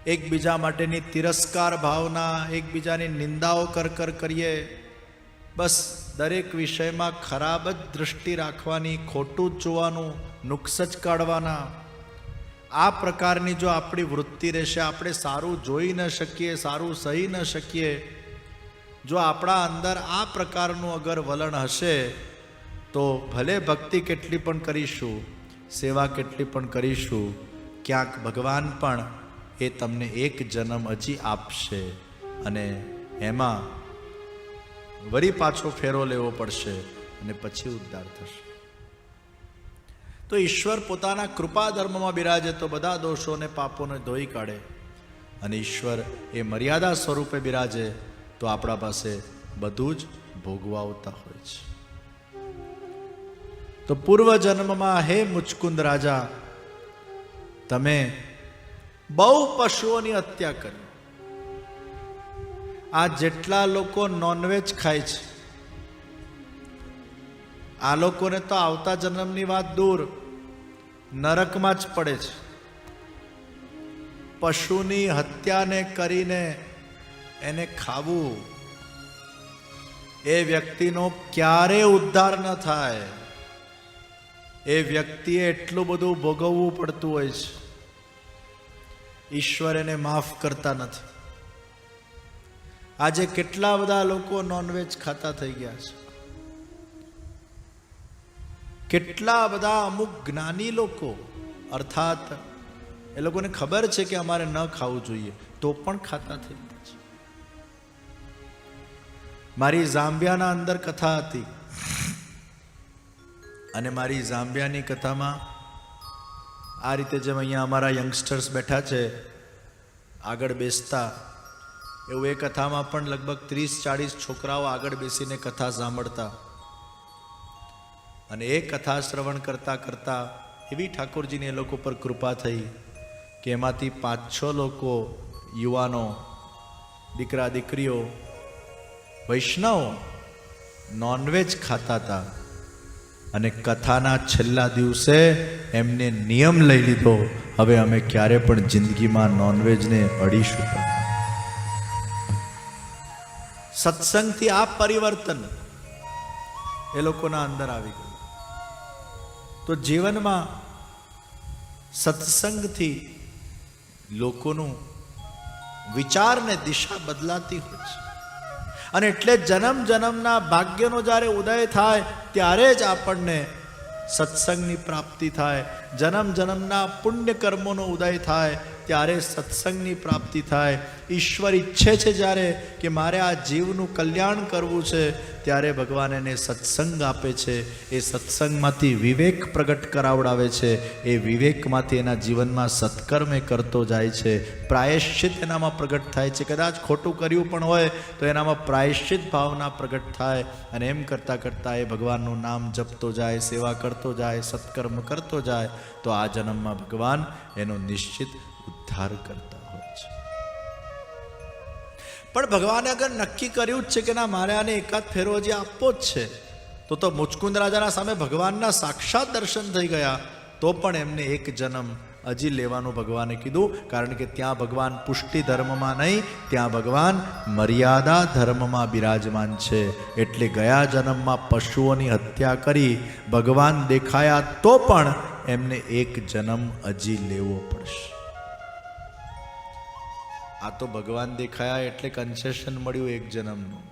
એકબીજા માટેની તિરસ્કાર ભાવના, એકબીજાની નિંદાઓ કર કરીએ, બસ દરેક વિષયમાં ખરાબ જ દૃષ્ટિ રાખવાની, ખોટું જ જોવાનું, નુક્સ જ કાઢવાના, આ પ્રકારની જો આપણી વૃત્તિ રહેશે, આપણે સારું જોઈ ન શકીએ, સારું સહી ન શકીએ, જો આપણા અંદર આ પ્રકારનું અગર વલણ હશે, તો ભલે ભક્તિ કેટલી પણ કરીશું, સેવા કેટલી પણ કરીશું, ક્યાંક ભગવાન પણ એ તમને એક જન્મ હજી આપશે અને એમાં વળી પાછો ફેરો લેવો પડશે અને પછી ઉદ્ધાર થશે. તો ઈશ્વર પોતાના કૃપા ધર્મમાં બિરાજે તો બધા દોષોને, પાપોને ધોઈ કાઢે, અને ઈશ્વર એ મર્યાદા સ્વરૂપે બિરાજે તો આપણા પાસે બધું જ ભોગવા આવતા હોય છે. તો પૂર્વ જન્મમાં હે મુચકુંદ રાજા, તમે બહુ પશુઓની હત્યા કરી. આ જેટલા લોકો નોનવેજ ખાય છે, આ લોકોને તો આવતા જન્મની વાત દૂર, નરકમાં જ પડે છે. પશુની હત્યાને કરીને એને ખાવું, એ વ્યક્તિનો ક્યારે ઉદ્ધાર ન થાય. એ વ્યક્તિએ એટલું બધું ભોગવવું પડતું હોય છે, ઈશ્વર એને માફ કરતા નથી. આજે કેટલા બધા લોકો નોનવેજ ખાતા થઈ ગયા છે. કેટલા બધા અમુક જ્ઞાની લોકો, અર્થાત એ લોકોને ખબર છે કે અમારે ન ખાવું જોઈએ, તો પણ ખાતા થઈ ગયા છે. મારી ઝામ્બિયાના અંદર કથા હતી અને મારી ઝામ્બિયાની કથામાં આ રીતે જેમ અહીંયા અમારા યંગસ્ટર્સ બેઠા છે આગળ બેસતા, એવું એ કથામાં પણ લગભગ 30-40 છોકરાઓ આગળ બેસીને કથા સાંભળતા. અને એ કથા શ્રવણ કરતા કરતા એવી ઠાકોરજીની એ લોકો પર કૃપા થઈ કે એમાંથી 5-6 લોકો, યુવાનો, દીકરા દીકરીઓ, વૈષ્ણવ નોનવેજ ખાતા હતા. અને કથાના છેલ્લા દિવસે એમને નિયમ લઈ લીધો, હવે અમે ક્યારે પણ જિંદગીમાં નોનવેજને અડીશું. સત્સંગથી આ પરિવર્તન એ લોકોના અંદર આવી ગયું. તો જીવનમાં સત્સંગથી લોકોનું વિચાર ને દિશા બદલાતી હોય છે. અને એટલે જન્મ જન્મના ભાગ્યનો જ્યારે ઉદય થાય ત્યારે જ આપણને સત્સંગની પ્રાપ્તિ થાય, જન્મ જન્મના પુણ્ય કર્મોનો ઉદય થાય ત્યારે સત્સંગની પ્રાપ્તિ થાય. ઈશ્વર ઈચ્છે છે જ્યારે કે મારે આ જીવનું કલ્યાણ કરવું છે ત્યારે ભગવાન એને સત્સંગ આપે છે. એ સત્સંગમાંથી વિવેક પ્રગટ કરાવડાવે છે. એ વિવેકમાંથી એના જીવનમાં સત્કર્મ એ કરતો જાય છે. પ્રાયશ્ચિત એનામાં પ્રગટ થાય છે. કદાચ ખોટું કર્યું પણ હોય તો એનામાં પ્રાયશ્ચિત ભાવના પ્રગટ થાય અને એમ કરતાં કરતાં એ ભગવાનનું નામ જપતો જાય, સેવા કરતો જાય, સત્કર્મ કરતો જાય તો આ જન્મમાં ભગવાન એનો નિશ્ચિત ઉદ્ધાર કરતા હોય છે. પણ ભગવાને અગર નક્કી કર્યું જ છે કે ના મારે આને એકાદ ફેરો હજી આપવો જ છે, તો મુચકુંદ રાજાના સામે ભગવાનના સાક્ષાત દર્શન થઈ ગયા તો પણ એમને એક જન્મ હજી લેવાનું ભગવાને કીધું. કારણ કે ત્યાં ભગવાન પુષ્ટિ ધર્મમાં નહીં, ત્યાં ભગવાન મર્યાદા ધર્મમાં બિરાજમાન છે. એટલે ગયા જન્મમાં પશુઓની હત્યા કરી ભગવાન દેખાયા તો પણ એમને એક જન્મ હજી લેવો પડશે. આ તો ભગવાન દેખાયા એટલે કન્સેશન મળ્યું એક જન્મનું.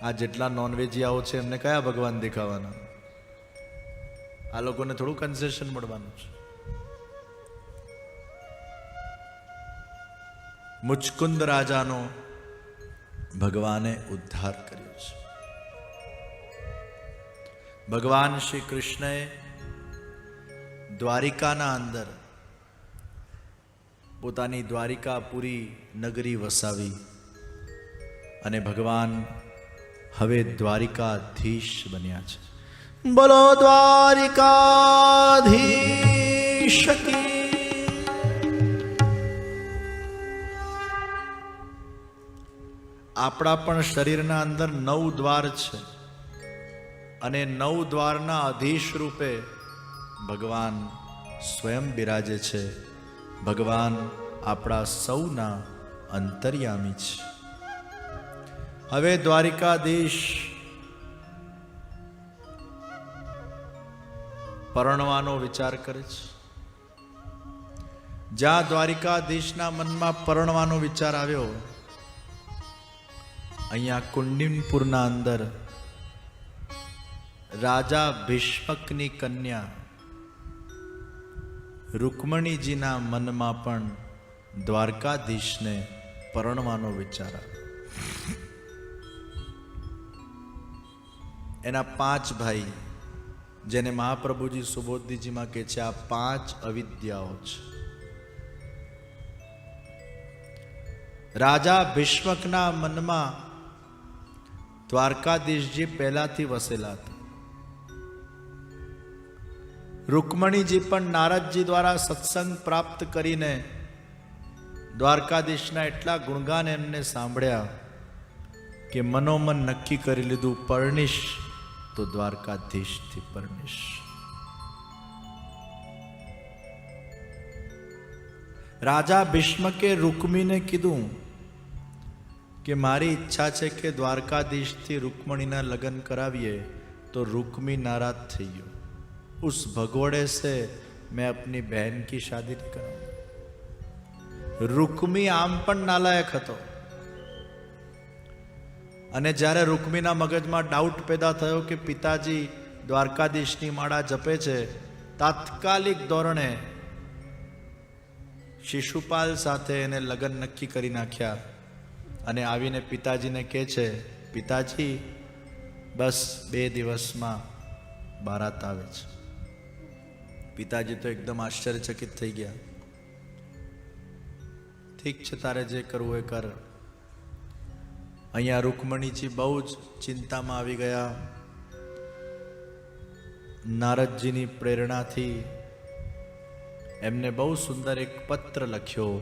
આ જેટલા નોનવેજિયાઓ છે એમને કયા ભગવાન દેખાવાના? આ લોકોને થોડું કન્સેશન મળવાનું છે. મુચકુંદ રાજાનો ભગવાને ઉદ્ધાર કર્યો છે. ભગવાન શ્રી કૃષ્ણએ દ્વારિકાના અંદર પોતાની દ્વારિકાપુરી નગરી વસાવી અને ભગવાન હવે દ્વારિકાધીશ બન્યા છે. બોલો દ્વારિકાધીશ કી. આપણા પણ શરીરના અંદર 9 દ્વાર છે અને 9 દ્વારના અધીશ રૂપે ભગવાન સ્વયં બિરાજે છે. ભગવાન આપણા સૌના અંતર્યામી છે. હવે દ્વારિકાધીશ પરણવાનો વિચાર કરે છે. જ્યાં દ્વારિકાધીશના મનમાં પરણવાનો વિચાર આવ્યો, અહીંયા કુંડિનપુરના અંદર રાજા ભીષ્મકની કન્યા રૂકમણીજીના મનમાં પણ દ્વારકાધીશને પરણવાનો વિચાર આવ્યો. એના 5 ભાઈ, જેને મહાપ્રભુજી સુબોધજીમાં કહે છે આ 5 અવિદ્યાઓ છે. રાજા ભીષ્મકના મનમાં દ્વારકાધીશજી પહેલાથી વસેલા હતા. રૂકમણીજી પણ નારદજી દ્વારા સત્સંગ પ્રાપ્ત કરીને દ્વારકાધીશના એટલા ગુણગાન એમને સાંભળ્યા કે મનોમન નક્કી કરી લીધું, પરણીશ તો દ્વારકાધીશથી પરણીશ. રાજા ભીષ્મકે રૂકમીને કીધું કે મારી ઈચ્છા છે કે દ્વારકાધીશથી રૂકમણીના લગ્ન કરાવીએ. તો રૂકમી નારાજ થઈ ગયો. उस भगोड़े से मैं अपनी बहन की शादी नहीं करूंगा. रुक्मी आम पण नालायक હતો અને જ્યારે રૂકમીના મગજમાં ડાઉટ પેદા થયો કે પિતાજી દ્વારકાધીશની માળા જપે છે, તાત્કાલિક ધોરણે શિશુપાલ સાથે એને લગ્ન નક્કી કરી નાખ્યા અને આવીને પિતાજીને કહે છે, પિતાજી બસ 2 દિવસમાં બારાત આવે છે. પિતાજી તો એકદમ આશ્ચર્યચકિત થઈ ગયા. ઠીક છે, તારે જે કરવું એ કર. અહીંયા રૂકમણીજી બહુ જ ચિંતામાં આવી ગયા. નારદજીની પ્રેરણાથી એમને બહુ સુંદર એક પત્ર લખ્યો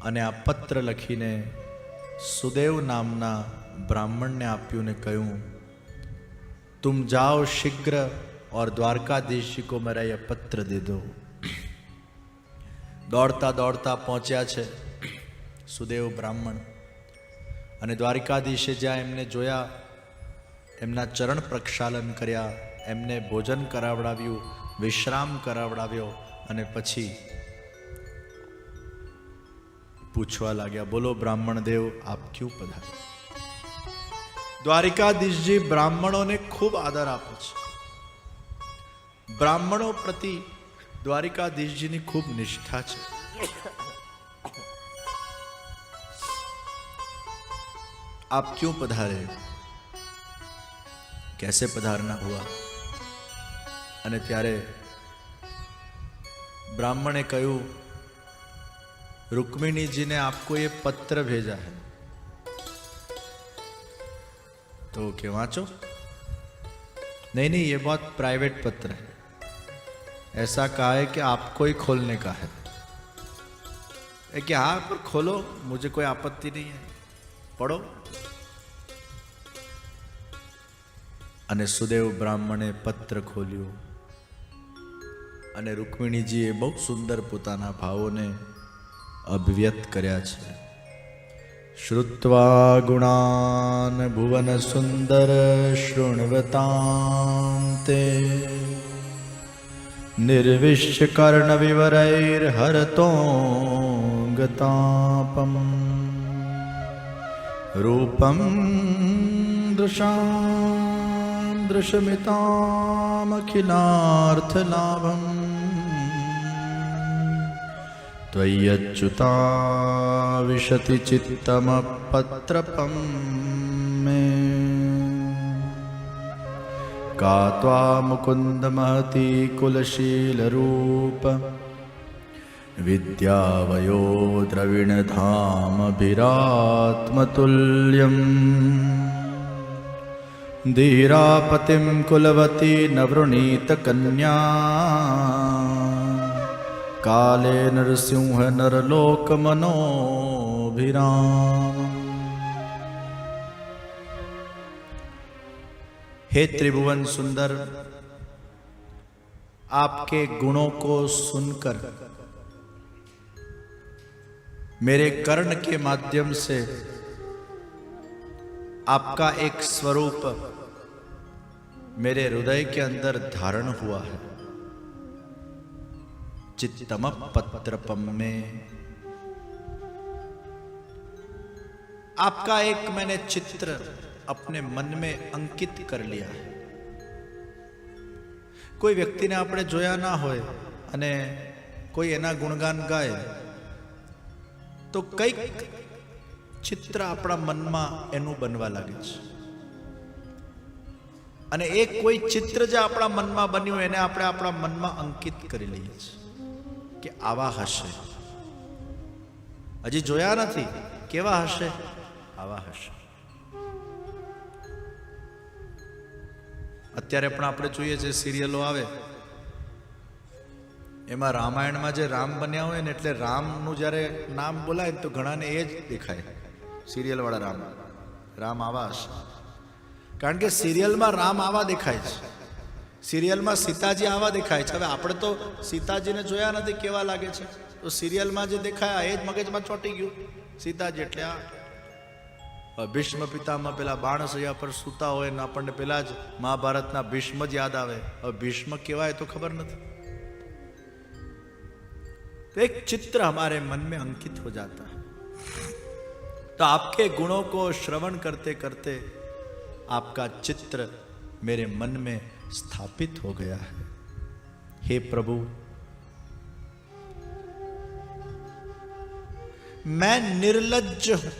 અને આ પત્ર લખીને સુદેવ નામના બ્રાહ્મણને આપ્યું ને કહ્યું, तुम जाओ शीघ्र और द्वारकाधीश जी को मेरा यह पत्र दे दो. दौड़ता दौड़ता पहुंचा છે સુદેવ બ્રાહ્મણ અને દ્વારિકાધીશે જ્યાં એમને જોયા, એમના ચરણ પ્રક્ષાલન કર્યા, એમને ભોજન કરાવડાવ્યું, વિશ્રામ કરાવડાવ્યો અને પછી પૂછવા લાગ્યા, બોલો બ્રાહ્મણ દેવ આપ ક્યું પધાર્યા? દ્વારિકાધીશજી બ્રાહ્મણોને ખૂબ આદર આપે છે. બ્રાહ્મણો પ્રતિ દ્વારિકાધીશજીની ખૂબ નિષ્ઠા છે. आप क्यों पधारे, कैसे पधारना हुआ? અને ત્યારે ब्राह्मणे કહ્યું, रुक्मिणी जी ने आपको ये पत्र भेजा है. तो क्या वाँचो? नहीं नहीं, ये बहुत प्राइवेट पत्र है, ऐसा कहा है कि आपको ही खोलने का है. कि हाँ पर खोलो, मुझे कोई आपत्ति नहीं है, पढ़ो. અને સુદેવ બ્રાહ્મણે પત્ર ખોલ્યું અને રૂકમિણીજીએ બહુ સુંદર પોતાના ભાવોને અભિવ્યક્ત કર્યા છે. શ્રુત્વા ગુણાન ભુવન સુંદર શૃણવતાંતે નિર્વિશ્ય કર્ણ વિવરૈર હરતો ગતાપમ રૂપમ દૃશાં दृशमितामखिलार्थलाभं त्वय्यच्युता विशति चित्तमपत्रपं मे का त्वा मुकुन्द महती कुलशीलरूप विद्यावयो द्रविणधामभिरात्मतुल्यम् धीरापतिं कुलवती नवृणीत कन्या काले नरसिंह नरलोक मनोभिराम. हे त्रिभुवन सुंदर, आपके गुणों को सुनकर मेरे कर्ण के माध्यम से आपका एक स्वरूप मेरे हृदय के अंदर धारण हुआ है. चित्तम पत्रपम में आपका एक मैंने चित्र अपने मन में अंकित कर लिया है. कोई व्यक्ति ने आपने जोया ना होय अने कोई एना गुणगान गाय तो कई चित्र अपना मन में एनु बनवा लगे छे. અને એક કોઈ ચિત્ર જે આપણા મનમાં બન્યું એને આપણે આપણા મનમાં અંકિત કરી લઈએ છીએ કે આવા હશે. હજી જોયા નથી, કેવા હશે? આવા હશે. અત્યારે પણ આપણે જોઈએ છે સિરિયલો આવે એમાં રામાયણમાં જે રામ બન્યા હોય ને એટલે રામનું જ્યારે નામ બોલાય તો ઘણાને એ જ દેખાય, સિરિયલ વાળા રામ. રામ આવા હશે, કારણ કે સિરિયલમાં રામ આવા દેખાય છે, સિરિયલમાં સીતાજી આવા દેખાય છે. હવે આપણે તો સીતાજીને જોયા નથી કેવા લાગે છે, તો સિરિયલમાં જે દેખાય એ જ મગજમાં ચોંટી ગયું. સીતાજી એટલે આ ભીષ્મ પિતામાં પેલા બાણસૈયા પર સૂતા હોય ને આપણને પેલા જ મહાભારતના ભીષ્મ જ યાદ આવે. હવે ભીષ્મ કેવાય તો ખબર નથી. तो एक चित्र हमारे मन में अंकित हो जाता है. तो आपके गुणों को श्रवण करते करते आपका चित्र मेरे मन में स्थापित हो गया है. हे प्रभु, मैं निर्लज्ज हूं.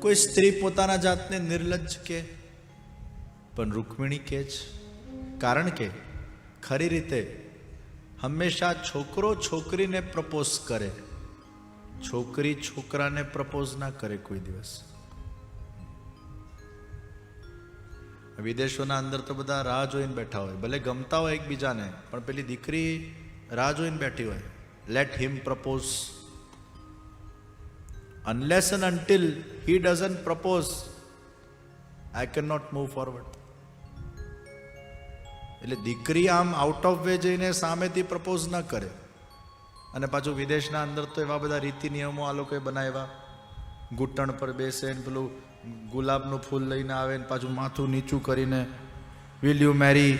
कोई स्त्री पोताना जातने निर्लज्ज के, पण रुक्मिणी के ज. कारण के खरी रीते हमेशा छोकरो छोकरी ने प्रपोज करे, छोकरी छोकरा ने प्रपोज ना करे कोई दिवस. विदेशों अंदर तो बधा राह जोईने बैठा होय, भले गमता हो एकबीजाने पण पेली दीकरी राह जोईने बैठी होय. Let him propose. Unless and until he doesn't propose, I cannot move forward. એટલે દીકરી આમ આઉટ ઓફ વે જઈને સામેથી પ્રપોઝ ન કરે. અને પાછું વિદેશના અંદર તો એવા બધા રીતિ નિયમો આ લોકોએ બનાવ્યા. ઘૂંટણ પર બેસે ને પેલું ગુલાબનું ફૂલ લઈને આવે ને પાછું માથું નીચું કરીને વિલ યુ મેરી.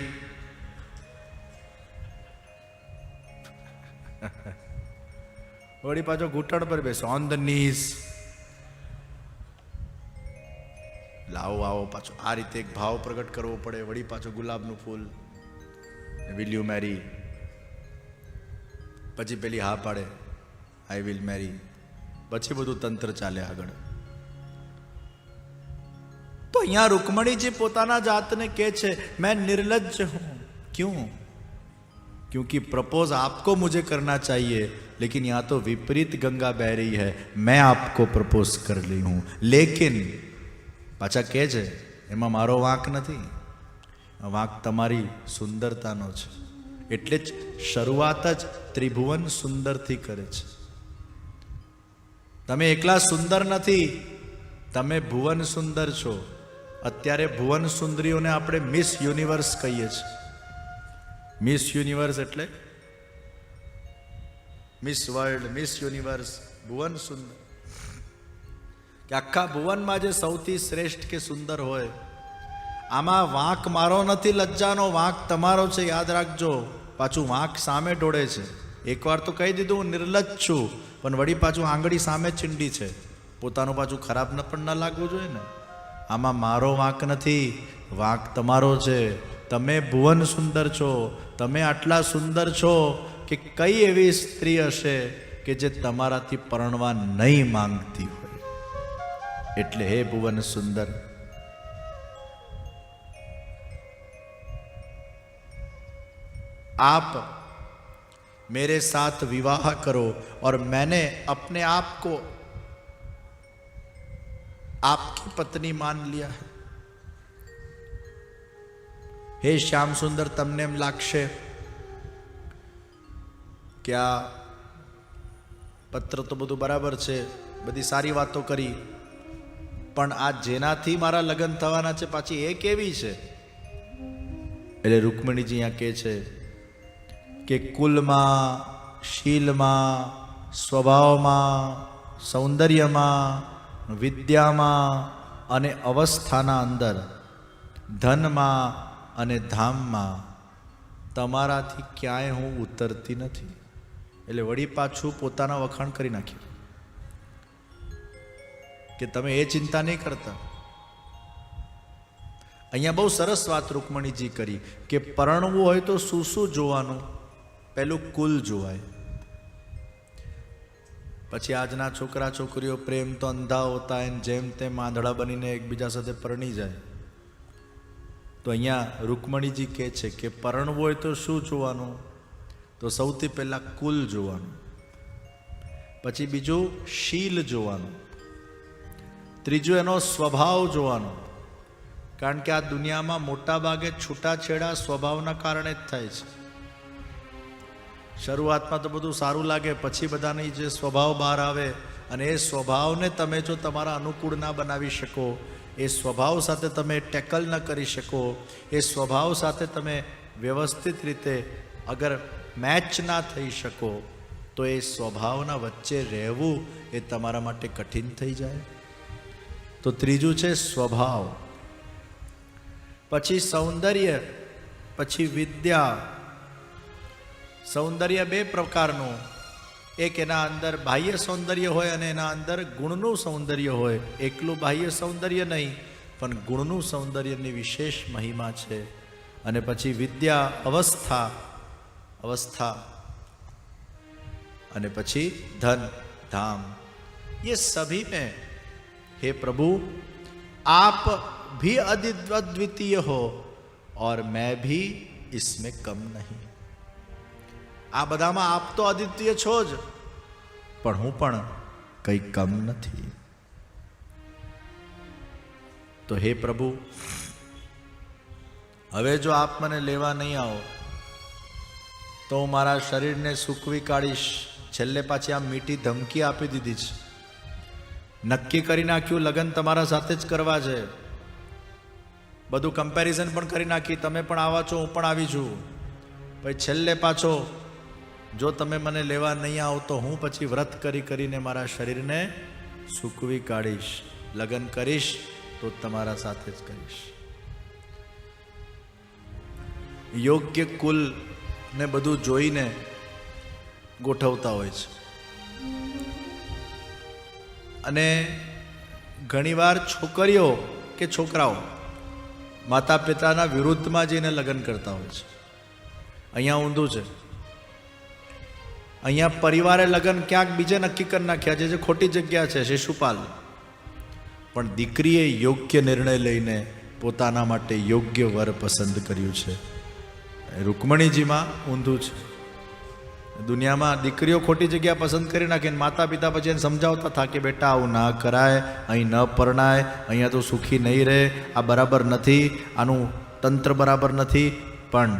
વળી પાછો ઘૂંટણ પર બેસે ઓન ધ નીઝ. લાવો આવો પાછો આ રીતે એક ભાવ પ્રગટ કરવો પડે. વળી પાછો ગુલાબનું ફૂલ. વિલ યુ મેરી? પછી પેલી હા પાડે, આઈ વિલ મેરી. પછી બધું તંત્ર ચાલે આગળ. તો અહીંયા रुक्मणी પોતાના જાતને કહે છે मैं निर्लज्ज हूं. क्यों? क्योंकि प्रपोज आपको मुझे करना चाहिए, लेकिन यहाँ तो विपरीत गंगा बह रही है, मैं आपको प्रपोज कर ली हूं. लेकिन પાછા કહે છે એમાં મારો વાંક નથી, વાંક તમારી સુંદરતાનો છે. એટલે જ શરૂઆત જ ત્રિભુવન સુંદરથી કરે છે. તમે એકલા સુંદર નથી, તમે ભુવન સુંદર છો. અત્યારે ભુવન સુંદરીઓને આપણે મિસ યુનિવર્સ કહીએ છીએ. મિસ યુનિવર્સ એટલે મિસ વર્લ્ડ, મિસ યુનિવર્સ, ભુવન સુંદર. કે આખા ભુવનમાં જે સૌથી શ્રેષ્ઠ કે સુંદર હોય. આમાં વાંક મારો નથી, લજ્જાનો વાંક તમારો છે, યાદ રાખજો. પાછું વાંક સામે ઢોળે છે. એકવાર તો કહી દીધું હું નિર્લજ્જ છું, પણ વળી પાછું આંગળી સામે ચીંડી છે. પોતાનું પાછું ખરાબ પણ ન લાગવું જોઈએ ને. આમાં મારો વાંક નથી, વાંક તમારો છે. તમે ભુવન સુંદર છો, તમે આટલા સુંદર છો કે કઈ એવી સ્ત્રી હશે કે જે તમારાથી પરણવા નહીં માંગતી હોય. એટલે હે ભુવન સુંદર, आप मेरे साथ विवाह करो और मैंने अपने आप को आपकी पत्नी मान लिया है. हे श्याम सुंदर, તમને એમ લાગશે કે આ પત્ર તો બધું બરાબર છે, બધી સારી વાતો કરી, પણ આ જેનાથી મારા લગ્ન થવાના છે પાછી એ કેવી છે? એટલે રૂકમણીજી અહીંયા કહે છે કે કુલમાં, શીલમાં, સ્વભાવમાં, સૌંદર્યમાં, વિદ્યામાં અને અવસ્થાના અંદર, ધનમાં અને ધામમાં તમારાથી ક્યાંય હું ઉતરતી નથી. એટલે વળી પાછું પોતાના વખાણ કરી નાખ્યું કે તમે એ ચિંતા નહીં કરતા. અહીંયા બહુ સરસ વાત રૂકમણીજી કરી કે પરણવું હોય તો શું શું જોવાનું? પહેલું કુલ જોવાય. પછી આજના છોકરા છોકરીઓ પ્રેમ તો અંધા હોતા હોય, જેમ તેમ આંધળા બનીને એકબીજા સાથે પરણી જાય. તો અહીંયા રૂકમણીજી કહે છે કે પરણવું હોય તો શું જોવાનું? તો સૌથી પહેલાં કુલ જોવાનું, પછી બીજું શીલ જોવાનું, ત્રીજું એનો સ્વભાવ જોવાનો. કારણ કે આ દુનિયામાં મોટા ભાગે છૂટાછેડા સ્વભાવના કારણે જ થાય છે. શરૂઆતમાં તો બધું સારું લાગે, પછી બધાની જે સ્વભાવ બહાર આવે, અને એ સ્વભાવને તમે જો તમારા અનુકૂળ ના બનાવી શકો, એ સ્વભાવ સાથે તમે ટેકલ ન કરી શકો, એ સ્વભાવ સાથે તમે વ્યવસ્થિત રીતે અગર મેચ ના થઈ શકો, તો એ સ્વભાવના વચ્ચે રહેવું એ તમારા માટે કઠિન થઈ જાય. તો ત્રીજું છે સ્વભાવ, પછી સૌંદર્ય, પછી વિદ્યા. સૌંદર્ય બે પ્રકારનું, એક એના અંદર બાહ્ય સૌંદર્ય હોય અને એના અંદર ગુણનું સૌંદર્ય હોય. એકલું બાહ્ય સૌંદર્ય નહીં, પણ ગુણનું સૌંદર્યની વિશેષ મહિમા છે. અને પછી વિદ્યા, અवस्था અને પછી ધન, धाम. ये सभी में हे प्रभु आप भी अद्वितीय हो और मैं भी इसमें कम नहीं. આ બધામાં આપ તો અદ્વિતીય છો જ, પણ હું પણ કંઈ કમ નથી. તો હે પ્રભુ, હવે જો આપ મને લેવા નહીં આવો તો હું મારા શરીરને સૂકવી કાઢીશ. છેલ્લે પાછી આ મીઠી ધમકી આપી દીધી છે, નક્કી કરી નાખ્યું લગ્ન તમારા સાથે જ કરવા છે. બધું કમ્પેરિઝન પણ કરી નાખી, તમે પણ આવા છો, હું પણ આવી છું. પછી છેલ્લે પાછો જો તમે મને લેવા નહીં આવો તો હું પછી વ્રત કરીને મારા શરીરને સૂકવી કાઢીશ. લગ્ન કરીશ તો તમારા સાથે જ કરીશ. યોગ્ય કુલ ને બધું જોઈને ગોઠવતા હોય છે. અને ઘણીવાર છોકરીઓ કે છોકરાઓ માતા પિતાના વિરુદ્ધમાં જઈને લગ્ન કરતા હોય છે. અહીંયા ઊંધું છે. અહીંયા પરિવારે લગ્ન ક્યાંક બીજે નક્કી કરી નાખ્યા છે, જે ખોટી જગ્યા છે, શિશુપાલ. પણ દીકરીએ યોગ્ય નિર્ણય લઈને પોતાના માટે યોગ્ય વર પસંદ કર્યું છે. રૂકમણીજીમાં ઊંધું છે. દુનિયામાં દીકરીઓ ખોટી જગ્યા પસંદ કરી નાખીને માતા પિતા પછી એને સમજાવતા હતા કે બેટા આવું ના કરાય, અહીં ન પરણાય, અહીંયા તો સુખી નહીં રહે, આ બરાબર નથી, આનું તંત્ર બરાબર નથી. પણ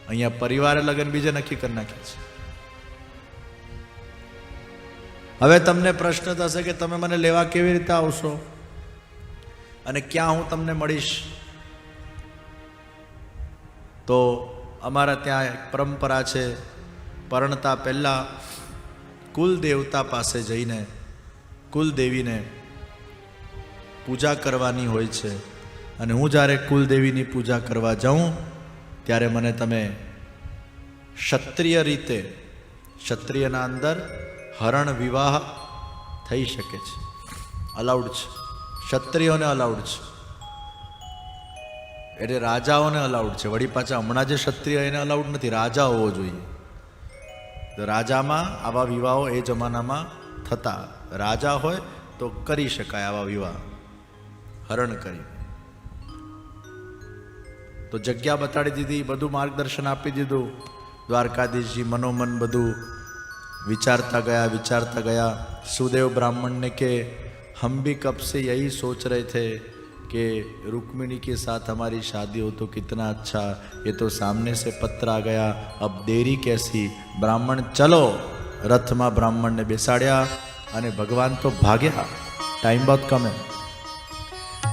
અહીંયા પરિવારે લગ્ન બીજે નક્કી કરી નાખ્યા છે. હવે તમને પ્રશ્ન થશે કે તમે મને લેવા કેવી રીતે આવશો અને ક્યાં હું તમને મળીશ? તો અમારા ત્યાં એક પરંપરા છે, પરણતા પહેલાં કુલ દેવતા પાસે જઈને કુલદેવીને પૂજા કરવાની હોય છે. અને હું જ્યારે કુલદેવીની પૂજા કરવા જાઉં ત્યારે મને તમે ક્ષત્રિય રીતે, ક્ષત્રિયના અંદર હરણ વિવાહ થઈ શકે છે, અલાઉડ છે. ક્ષત્રિયોને અલાઉડ છે, એટલે રાજાઓને અલાઉડ છે. વળી પાછા હમણાં જે ક્ષત્રિય એને અલાઉડ નથી, રાજા હોવો જોઈએ. તો રાજામાં આવા વિવાહો એ જમાનામાં થતા. રાજા હોય તો કરી શકાય આવા વિવાહ, હરણ કરી. તો જગ્યા બતાડી દીધી, બધું માર્ગદર્શન આપી દીધું. દ્વારકાધીશજી મનોમન બધું વિચારતા ગયા. સુદેવ બ્રાह्मण ने के हम भी कब से यही सोच रहे थे कि रुक्मिणी के साथ हमारी शादी हो तो कितना अच्छा, ये तो सामने से पत्र आ गया, अब देरी कैसी. બ્રાહ્મણ ચલો, રથમાં બ્રાહ્મણને બેસાડ્યા અને ભગવાન તો ભાગ્યા. ટાઈમ બહુ કમ હે.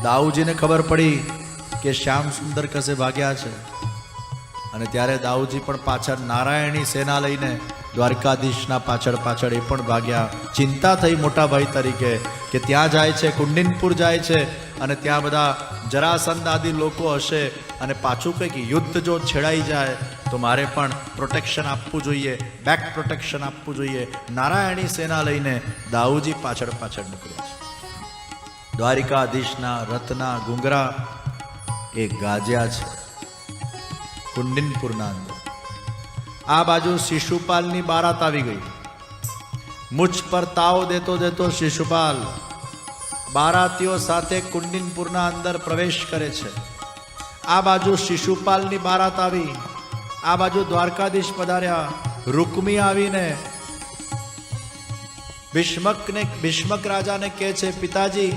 દાઉજીને ખબર પડી કે શ્યામ સુંદર કસે ભાગ્યા છે, અને ત્યારે દાઉજી પણ પાછળ નારાયણી સેના લઈને દ્વારકાધીશના પાછળ એ પણ ભાગ્યા. ચિંતા થઈ મોટા ભાઈ તરીકે કે ત્યાં જાય છે, કુંડિનપુર જાય છે, અને ત્યાં બધા જરાસંધ આદિ લોકો હશે, અને પાછું કંઈક યુદ્ધ જો છેડાઈ જાય તો મારે પણ પ્રોટેક્શન આપવું જોઈએ, બેક પ્રોટેક્શન આપવું જોઈએ. નારાયણી સેના લઈને દાઉજી પાછળ નીકળ્યા છે. દ્વારિકાધીશના રથના ઘૂંઘરા એ ગાજ્યા છે કુંડિનપુરના અંદર. આ બાજુ શિશુપાલની બારાત આવી ગઈ. મુझ પર તાવ દેતો શિશુપાલ બારાતીઓ સાથે કુંડિનપુરના અંદર પ્રવેશ કરે છે. આ બાજુ શિશુપાલની બારાત આવી, આ બાજુ દ્વારકાધીશ પધાર્યા. રૂકમી આવીને ભીષ્મક રાજાને કહે છે, પિતાજી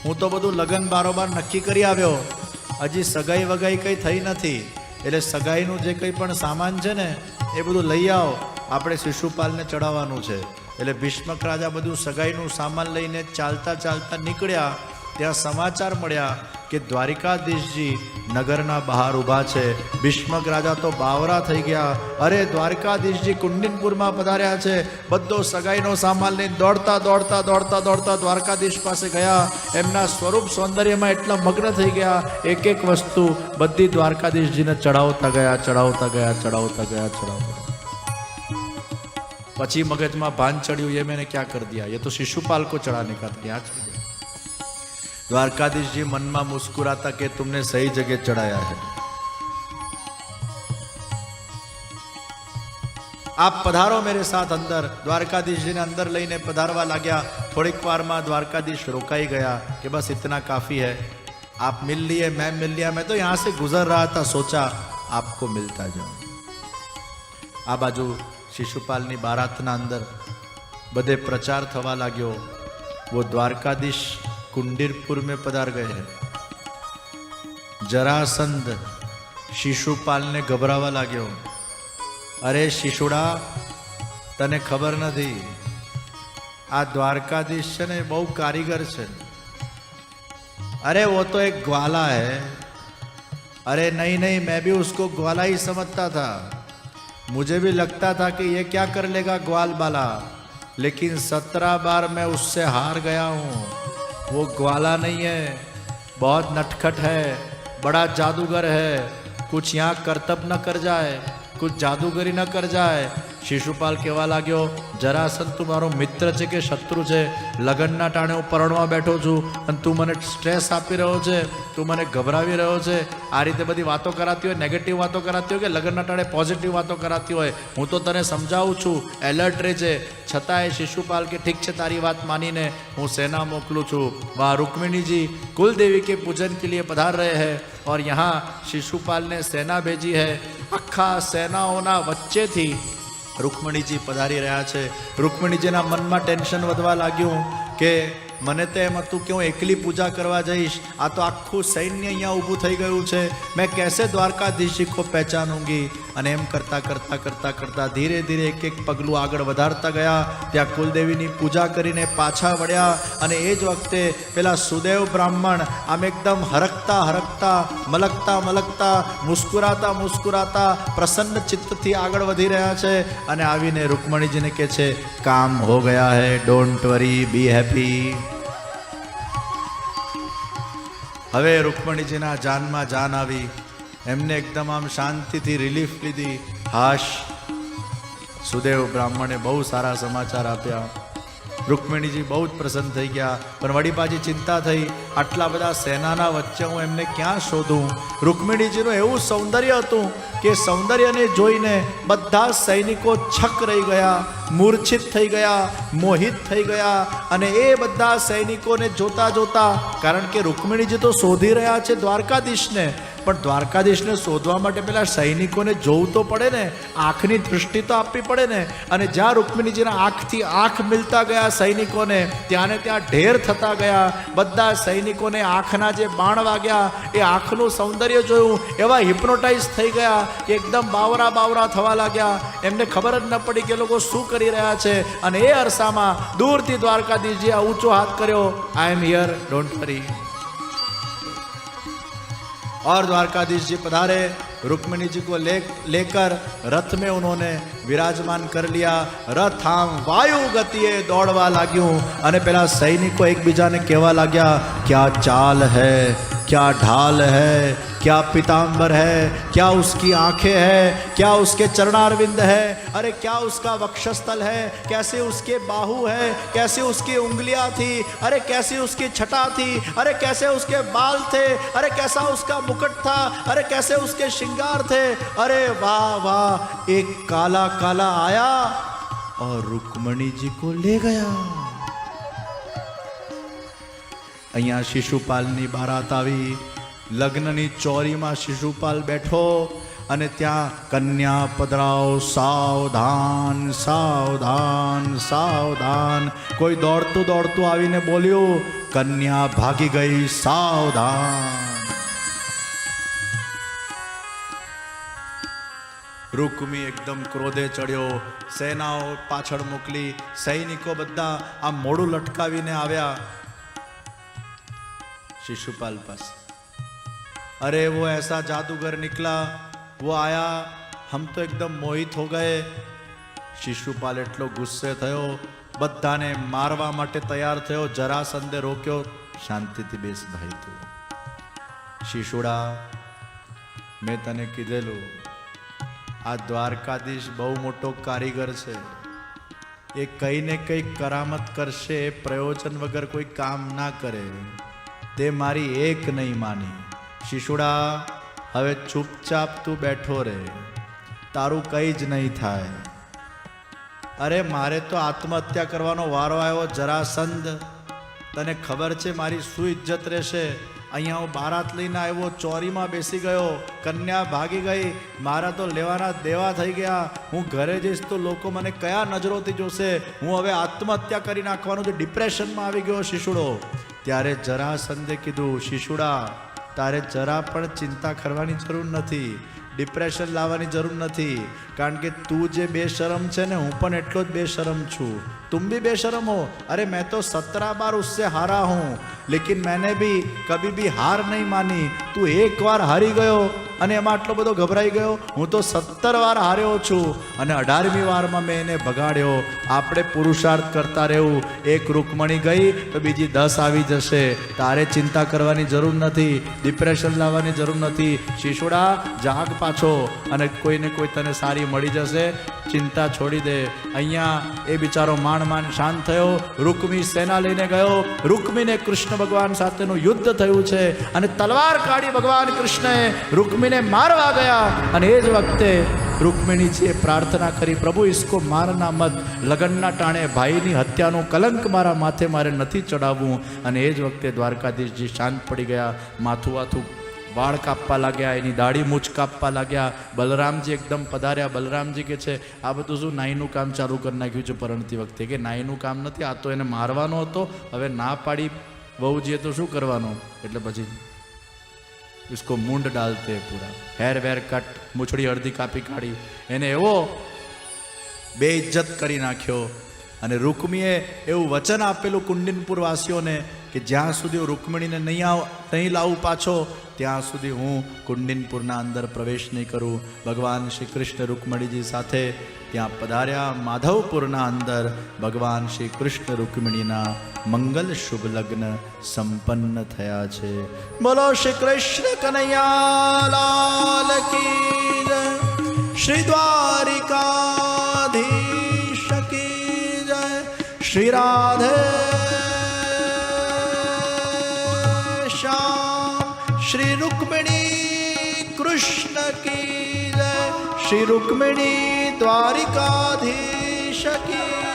હું તો બધું લગ્ન બારોબાર નક્કી કરી આવ્યો, હજી સગાઈ વગાઈ કંઈ થઈ નથી, એટલે સગાઈનું જે કંઈ પણ સામાન છે ને એ બધું લઈ આવો, આપણે શિશુપાલને ચડાવવાનું છે. એટલે ભીષ્મક રાજા બધું સગાઈનું સામાન લઈને ચાલતા નીકળ્યા. ત્યાં સમાચાર મળ્યા કે દ્વારિકાધીશજી નગરના બહાર ઊભા છે. ભીષ્મક રાજા તો બાવરા થઈ ગયા. અરે દ્વારકાધીશજી કુંડિનપુરમાં પધાર્યા છે. બધો સગાઈનો સામાન લઈને દોડતા દ્વારકાધીશ પાસે ગયા. એમના સ્વરૂપ સૌંદર્યમાં એટલા મગ્ન થઈ ગયા, એક વસ્તુ બધી દ્વારકાધીશજીને ચડાવતા ગયા. પછી મગજમાં ભાન ચડ્યું, ये मैंने क्या कर दिया, ये तो शिशुपाल को चढ़ाने का था, यहाँ चढ़ गया. द्वारकाधीश जी मन में मुस्कुराता कि तुमने सही जगह चढ़ाया है. आप पधारो मेरे साथ अंदर. द्वारकाधीश जी ने अंदर लईने पधारवा लाग्या. थोड़ीक वार में द्वारकाधीश रोकाई गया कि बस इतना काफी है, आप मिल लिए, मैं मिल लिया, मैं तो यहाँ से गुजर रहा था, सोचा आपको मिलता जाऊं. आ बाजू शिशुपालनी बारातना अंदर बधे प्रचार थवा लाग्यो. वो द्वारकाधीश कुंडिनपुर में पधार गए हैं. जरासंध शिशुपाल ने घबरावा लाग्यो. अरे शिशुड़ा, तने खबर नहीं, आ द्वारकाधीश है ने बहु कारीगर है. अरे वो तो एक ग्वाला है. अरे नहीं, मैं भी उसको ग्वाला ही समझता था. मुझे भी लगता था कि ये क्या कर लेगा ग्वाल बाला, लेकिन 17 बार मैं उससे हार गया हूँ. वो ग्वाला नहीं है, बहुत नटखट है, बड़ा जादूगर है. कुछ यहाँ करतब न कर जाए, कुछ जादूगरी न कर जाए શિશુપાલ કહેવા લાગ્યો, જરાસંધ તું મારો મિત્ર છે કે શત્રુ છે? લગ્નના ટાણે હું પરણવા બેઠો છું અને તું મને સ્ટ્રેસ આપી રહ્યો છે, તું મને ગભરાવી રહ્યો છે. આ રીતે બધી વાતો કરાતી હોય, નેગેટિવ વાતો કરાતી હોય કે લગ્નના ટાણે પોઝિટિવ વાતો કરાતી હોય, હું તો તને સમજાવું છું, એલર્ટ રહેજે. છતાંય શિશુપાલ કે ઠીક છે, તારી વાત માનીને હું સેના મોકલું છું. वहाँ रुक्मिणी जी कुल देवी के पूजन के लिए पधार रहे हैं और यहाँ शिशुपाल ने सेना भेजी है. आखा सेनाओना वच्चेथी रुक्मिणीजी पधारी રહ્યા છે. रुक्मिणीजीના મનમાં ટેન્શન વધવા લાગ્યું કે મને તો એમ હતું કે હું એકલી પૂજા કરવા જઈશ, આ તો આખું સૈન્ય અહીંયા ઊભું થઈ ગયું છે, મેં कैसे દ્વારકાધીશજી को पहचानूंगी. અને એમ કરતાં કરતાં કરતાં કરતાં ધીરે ધીરે એક એક પગલું આગળ વધારતા ગયા. ત્યાં કુલદેવીની પૂજા કરીને પાછા વળ્યા અને એ જ વખતે પેલા સુદેવ બ્રાહ્મણ આમ એકદમ હરકતા હરકતા, મલકતા મલકતા, મુસ્કુરાતા મુસ્કુરાતા, પ્રસન્ન ચિત્તથી આગળ વધી રહ્યા છે. અને આવીને રૂકમણીજીને કહે છે, કામ હો ગયા હૈ, ડોન્ટ વરી, બી હેપી. હવે રૂકમણીજીના જાનમાં જાન આવી. એમને એકદમ આમ શાંતિથી રિલીફ લીધી. હાશ, સુદેવ બ્રાહ્મણે બહુ સારા સમાચાર આપ્યા. રૂકમિણીજી બહુ જ પ્રસન્ન થઈ ગયા. પણ વળી પાછી ચિંતા થઈ, આટલા બધા સેનાના વચ્ચે હું એમને ક્યાં શોધું? રૂકમિણીજીનું એવું સૌંદર્ય હતું કે સૌંદર્યને જોઈને બધા સૈનિકો છક રહી ગયા, મૂર્છિત થઈ ગયા, મોહિત થઈ ગયા. અને એ બધા સૈનિકોને જોતા જોતા, કારણ કે રૂકમિણીજી તો શોધી રહ્યા છે દ્વારકાધીશને, પણ દ્વારકાધીશને શોધવા માટે પેલા સૈનિકોને જોવું તો પડે ને, આંખની દૃષ્ટિ તો આપવી પડે ને. અને જ્યાં રૂકમિણીજીના આંખથી આંખ મિલતા ગયા સૈનિકોને, ત્યાં ત્યાં ઢેર થતા ગયા. બધા સૈનિકોને આંખના જે બાણ વાગ્યા, એ આંખનું સૌંદર્ય જોયું, એવા હિપ્નોટાઇઝ થઈ ગયા કે એકદમ બાવરા બાવરા થવા લાગ્યા. એમને ખબર જ ન પડી કે લોકો શું કરી રહ્યા છે. અને એ અરસામાં દૂરથી દ્વારકાધીશજી આ ઊંચો હાથ કર્યો, આઈ એમ હિયર, ડોન્ટ વરી. और द्वारकाधीश जी पधारे. रुक्मिणी जी को लेकर रथ में उन्होंने विराजमान कर लिया. रथ आम वायु गतिए दौड़वा लाग्યું. અને પેલા સૈનિકો એકબીજાને કહેવા લાગ્યા, क्या चाल है, क्या ढाल है, क्या पीताम्बर है, क्या उसकी आंखें हैं, क्या उसके चरणारविंद है, अरे क्या उसका वक्षस्थल है, कैसे उसके बाहु है, कैसे उसकी उंगलियां थी, अरे कैसी उसकी छटा थी, अरे कैसे उसके बाल थे, अरे कैसा उसका मुकुट था, अरे कैसे उसके श्रृंगार थे. अरे वाह वाह, एक काला काला आया और रुक्मणी जी को ले गया. અહીંયા શિશુપાલની બારાત આવી. લગ્નની ચોરીમાં શિશુપાલ બેઠો અને ત્યાં કન્યા પધરાઓ, સાવધાન સાવધાન સાવધાન. કોઈ દોડતું દોડતું આવીને બોલ્યું, કન્યા ભાગી ગઈ, સાવધાન. રૂકમી એકદમ ક્રોધે ચડ્યો, સેનાઓ પાછળ મોકલી, સૈનિકો બધા આ મોઢું લટકાવીને આવ્યા शिशुपाल पास. अरे वो ऐसा जादूगर निकला, वो आया, हम तो एकदम मोहित हो गए. शिशुपाल એટલો ગુસ્સે થયો, બધાને મારવા માટે તૈયાર થયો. જરાસંધે રોક્યો, શાંતિથી બેસ ભાઈ તું. શિશુડા, મેં તને કીધેલું, આ દ્વારકાધીશ બહુ મોટો કારીગર છે, એ કંઈ ને કંઈ કરામત કરશે, પ્રયોજન વગર કોઈ કામ ના કરે. તે મારી એક નહીં માની. શિશુડા, હવે ચૂપચાપ તું બેઠો રહે, તારું કંઈ જ નહીં થાય. અરે મારે તો આત્મહત્યા કરવાનો વારો આવ્યો. જરાસંધ, તને ખબર છે મારી શું ઇજ્જત રહેશે? અહીંયા હું બારાત લઈને આવ્યો, ચોરીમાં બેસી ગયો, કન્યા ભાગી ગઈ, મારા તો લેવાના દેવા થઈ ગયા. હું ઘરે જઈશ તો લોકો મને કયા નજરોથી જોશે? હું હવે આત્મહત્યા કરી નાખવાનું, તો ડિપ્રેશનમાં આવી ગયો શિશુડો. ત્યારે જરાસંધે કીધું, શિશુડા, તારે જરા પણ ચિંતા કરવાની જરૂર નથી, ડિપ્રેશન લાવવાની જરૂર નથી, કારણ કે તું જે બેશરમ છે ને, હું પણ એટલો જ બેશરમ છું. तुम भी बेशरम हो. अरे मैं तो 17 बार उससे हारा हूँ, लेकिन मैंने भी कभी भी हार नहीं मानी. तू एक बार हारी गयो અને એમાં આટલો બધો ગભરાઈ ગયો? હું તો 17 વાર હાર્યો છું અને 18મી વારમાં મેં એને ભગાડ્યો. આપણે પુરુષાર્થ કરતા રહેવું. એક રૂકમણી ગઈ તો બીજી 10 આવી જશે. તારે ચિંતા કરવાની જરૂર નથી, ડિપ્રેશન લાવવાની જરૂર નથી. શિશુડા, જાગ પાછો અને કોઈને કોઈ તને સારી મળી જશે. ચિંતા છોડી દે. અહીંયા એ બિચારો માંડ શાંત થયો. રૂકમી સેના લઈને ગયો. રૂકમીને કૃષ્ણ ભગવાન સાથેનું યુદ્ધ થયું છે અને તલવાર કાઢી ભગવાન કૃષ્ણએ રૂકમીને મારવા ગયા. અને એ જ વખતે રૂકમિણીજીએ પ્રાર્થના કરી, પ્રભુ ઇસકો મારના મત, લગનના ટાણે ભાઈની હત્યાનું કલંક મારા માથે મારે નથી ચડાવવું. અને એ જ વખતે દ્વારકાધીશજી શાંત પડી ગયા. માથું વાથું વાળ કાપવા લાગ્યા, એની દાઢી મૂછ કાપવા લાગ્યા. બલરામજી એકદમ પધાર્યા. બલરામજી કે છે આ બધું શું નાઈનું કામ ચાલુ કરી નાખ્યું છે પરણતી વખતે? કે નાઈનું કામ નથી, આ તો એને મારવાનો હતો. હવે ના પાડી વહુજીએ તો શું કરવાનું? એટલે પછી इसको मुंड डालते पूरा, हेर वेर कट, મૂછડી અડધી કાપી કાઢી, એને એવો બેઇજ્જત કરી નાખ્યો. અને રૂકમીએ એવું વચન આપેલું કુંડિનપુર વાસીઓને કે જ્યાં સુધી રૂકમણીને નહીં લાવું પાછો, ત્યાં સુધી હું કુંડિનપુરના અંદર પ્રવેશ નહીં કરું. ભગવાન શ્રી કૃષ્ણ રૂકમણીજી સાથે ત્યાં પધાર્યા. માધવપુરના અંદર ભગવાન શ્રી કૃષ્ણ રૂકમણીના મંગલ શુભ લગ્ન સંપન્ન થયા છે. બોલો શ્રી કૃષ્ણ કનૈયા લાલ કી જય, શ્રી દ્વારિકાધીશ કી જય, શ્રી રાધે શ્યામ, શ્રી રૂકમિણી કૃષ્ણ કી જય, શ્રી રૂકમિણી દ્વારિકાધીશ કી